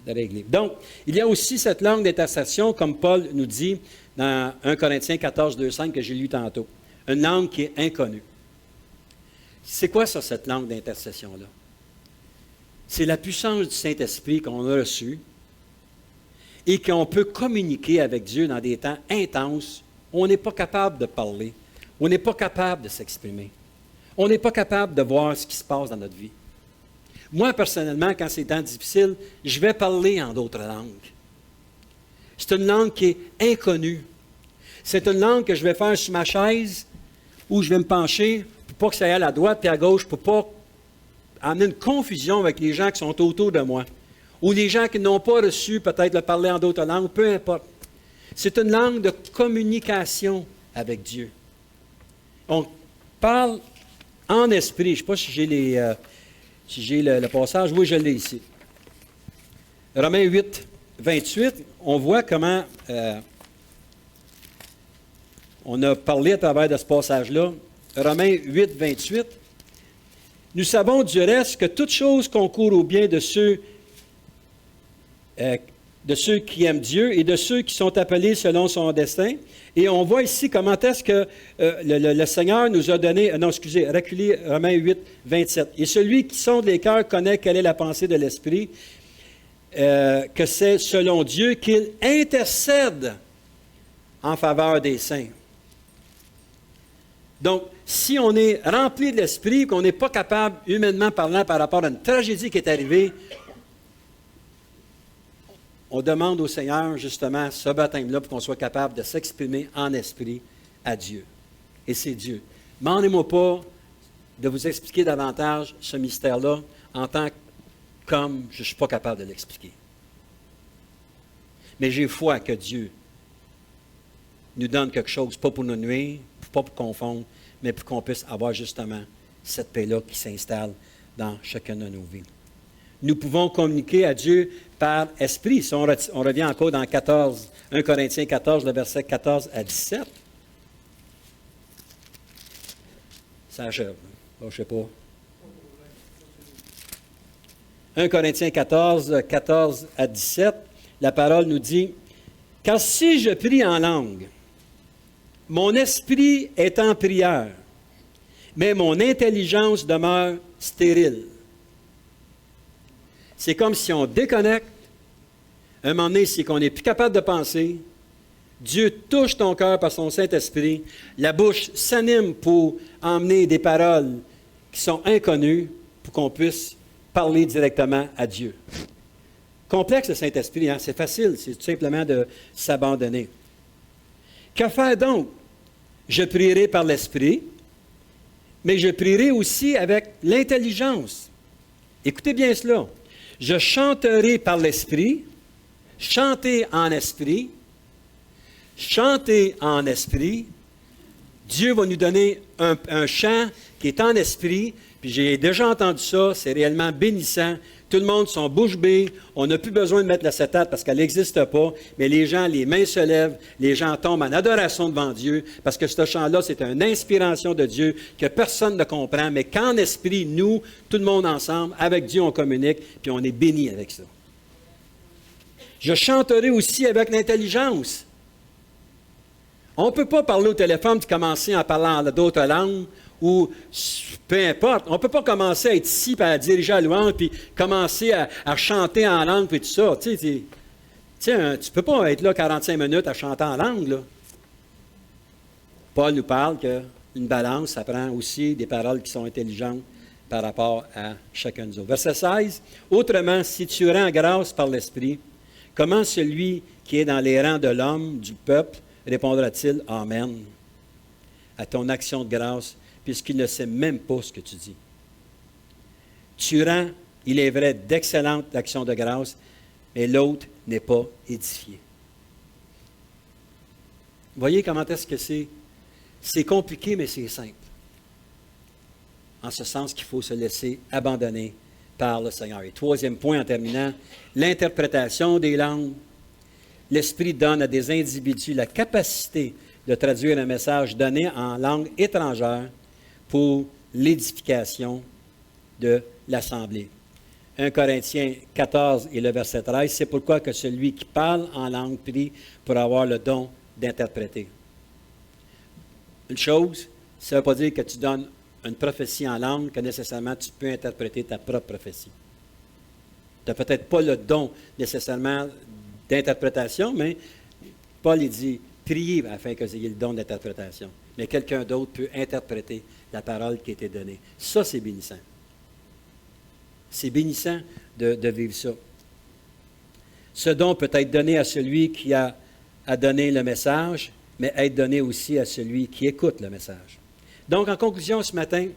régler. Donc, il y a aussi cette langue d'intercession, comme Paul nous dit dans 1 Corinthiens 14, 2, 5, que j'ai lu tantôt. Une langue qui est inconnue. C'est quoi ça, cette langue d'intercession-là? c'est la puissance du Saint-Esprit qu'on a reçue et qu'on peut communiquer avec Dieu dans des temps intenses où on n'est pas capable de parler, où on n'est pas capable de s'exprimer. On n'est pas capable de voir ce qui se passe dans notre vie. Moi, personnellement, quand c'est temps difficile, je vais parler en d'autres langues. C'est une langue qui est inconnue. C'est une langue que je vais faire sur ma chaise où je vais me pencher pour pas que ça aille à droite et à gauche, pour pas amener une confusion avec les gens qui sont autour de moi. Ou les gens qui n'ont pas reçu peut-être le parler en d'autres langues, peu importe. C'est une langue de communication avec Dieu. On parle en esprit. Je ne sais pas si j'ai le passage. Oui, je l'ai ici. Romains 8, 28, on voit comment on a parlé à travers de ce passage-là. Romains 8, 28. Nous savons du reste que toute chose concourt au bien de ceux qui aiment Dieu et de ceux qui sont appelés selon son destin. Et on voit ici comment est-ce que le Seigneur nous a donné... reculez Romains 8, 27. Et celui qui sonde les cœurs connaît quelle est la pensée de l'Esprit, que c'est selon Dieu qu'il intercède en faveur des saints. Donc, si on est rempli de l'Esprit, qu'on n'est pas capable, humainement parlant, par rapport à une tragédie qui est arrivée, on demande au Seigneur, justement, ce baptême-là, pour qu'on soit capable de s'exprimer en esprit à Dieu. Et c'est Dieu. Demandez-moi pas de vous expliquer davantage ce mystère-là en tant comme je ne suis pas capable de l'expliquer. Mais j'ai foi que Dieu nous donne quelque chose, pas pour nous nuire, pas pour confondre, mais pour qu'on puisse avoir justement cette paix-là qui s'installe dans chacune de nos vies. Nous pouvons communiquer à Dieu par esprit. Si on revient encore dans 1 Corinthiens 14, le verset 14 à 17. Ça achève. Oh, je ne sais pas. 1 Corinthiens 14, 14 à 17, la parole nous dit, « Car si je prie en langue, mon esprit est en prière, mais mon intelligence demeure stérile. » C'est comme si on déconnecte. Un moment donné, c'est qu'on n'est plus capable de penser. Dieu touche ton cœur par son Saint-Esprit. La bouche s'anime pour emmener des paroles qui sont inconnues pour qu'on puisse parler directement à Dieu. Complexe le Saint-Esprit, hein? C'est facile, c'est tout simplement de s'abandonner. Que faire donc? Je prierai par l'Esprit, mais je prierai aussi avec l'intelligence. Écoutez bien cela. Je chanterai par l'Esprit, chanter en esprit, chanter en esprit. Dieu va nous donner un chant qui est en esprit, puis j'ai déjà entendu ça, c'est réellement bénissant. Tout le monde sont bouche bée, on n'a plus besoin de mettre l'acétate parce qu'elle n'existe pas, mais les gens, les mains se lèvent, les gens tombent en adoration devant Dieu, parce que ce chant-là, c'est une inspiration de Dieu que personne ne comprend, mais qu'en esprit, nous, tout le monde ensemble, avec Dieu, on communique, puis on est béni avec ça. Je chanterai aussi avec l'intelligence. On ne peut pas parler au téléphone et commencer en parlant d'autres langues, ou peu importe. On ne peut pas commencer à être ici, puis à diriger la louange, puis commencer à chanter en langue, puis tout ça. Tu ne peux pas être là 45 minutes à chanter en langue, là. Paul nous parle qu'une balance, ça prend aussi des paroles qui sont intelligentes par rapport à chacun de nous. Verset 16. « Autrement, si tu rends grâce par l'Esprit, comment celui qui est dans les rangs de l'homme, du peuple, répondra-t-il Amen à ton action de grâce, puisqu'il ne sait même pas ce que tu dis. Tu rends, il est vrai, d'excellentes actions de grâce, mais l'autre n'est pas édifié. » Voyez comment est-ce que c'est? C'est compliqué, mais c'est simple. En ce sens qu'il faut se laisser abandonner par le Seigneur. Et troisième point en terminant, l'interprétation des langues. L'Esprit donne à des individus la capacité de traduire un message donné en langue étrangère pour l'édification de l'Assemblée. 1 Corinthiens 14 et le verset 13, c'est pourquoi que celui qui parle en langue prie pour avoir le don d'interpréter. Une chose, ça ne veut pas dire que tu donnes une prophétie en langue, que nécessairement tu peux interpréter ta propre prophétie. Tu n'as peut-être pas le don nécessairement d'interprétation, mais Paul il dit, priez afin que vous ayez le don d'interprétation. Mais quelqu'un d'autre peut interpréter la parole qui a été donnée. Ça, c'est bénissant. C'est bénissant de vivre ça. Ce don peut être donné à celui qui a donné le message, mais être donné aussi à celui qui écoute le message. Donc, en conclusion, ce matin,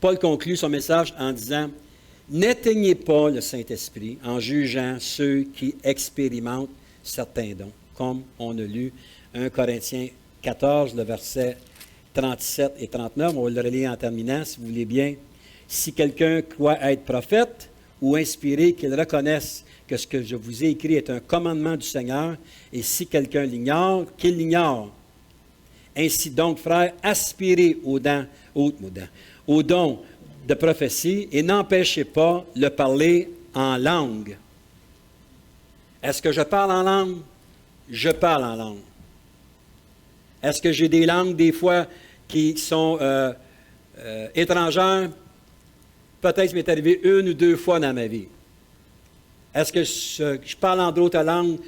Paul conclut son message en disant, « N'éteignez pas le Saint-Esprit en jugeant ceux qui expérimentent certains dons. » Comme on a lu 1 Corinthiens 14, le verset 37 et 39. On va le relire en terminant, si vous voulez bien. « Si quelqu'un croit être prophète ou inspiré, qu'il reconnaisse que ce que je vous ai écrit est un commandement du Seigneur, et si quelqu'un l'ignore, qu'il l'ignore. Ainsi donc, frères, aspirez au don de prophétie et n'empêchez pas le parler en langue. » Est-ce que je parle en langue? Je parle en langue. Est-ce que j'ai des langues, des fois, qui sont étrangères? Peut-être ça m'est arrivé 1 ou 2 fois dans ma vie. Est-ce que je parle en d'autres langues,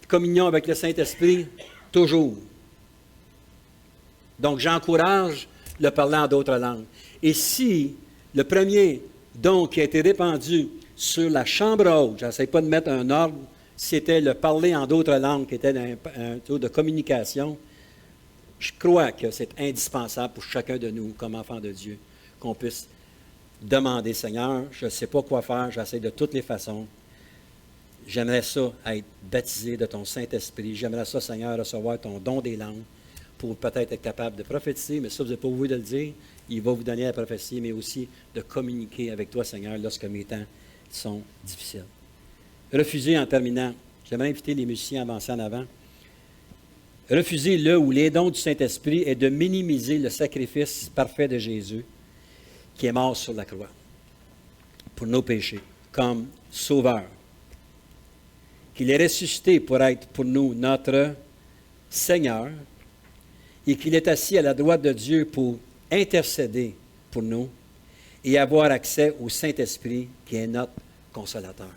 communion avec le Saint-Esprit? Toujours. Donc, j'encourage le parler en d'autres langues. Et si le premier don qui a été répandu sur la chambre haute, je n'essaie pas de mettre un ordre, c'était le parler en d'autres langues qui était un tour de communication, je crois que c'est indispensable pour chacun de nous, comme enfants de Dieu, qu'on puisse demander, Seigneur, je ne sais pas quoi faire, j'essaie de toutes les façons. J'aimerais ça être baptisé de ton Saint-Esprit. J'aimerais ça, Seigneur, recevoir ton don des langues pour peut-être être capable de prophétiser, mais ça, vous n'êtes pas obligé de le dire. Il va vous donner la prophétie, mais aussi de communiquer avec toi, Seigneur, lorsque mes temps sont difficiles. Refusez en terminant. J'aimerais inviter les musiciens à avancer en avant. Refuser le ou les dons du Saint-Esprit est de minimiser le sacrifice parfait de Jésus qui est mort sur la croix pour nos péchés, comme sauveur. Qu'il est ressuscité pour être pour nous notre Seigneur et qu'il est assis à la droite de Dieu pour intercéder pour nous et avoir accès au Saint-Esprit qui est notre consolateur.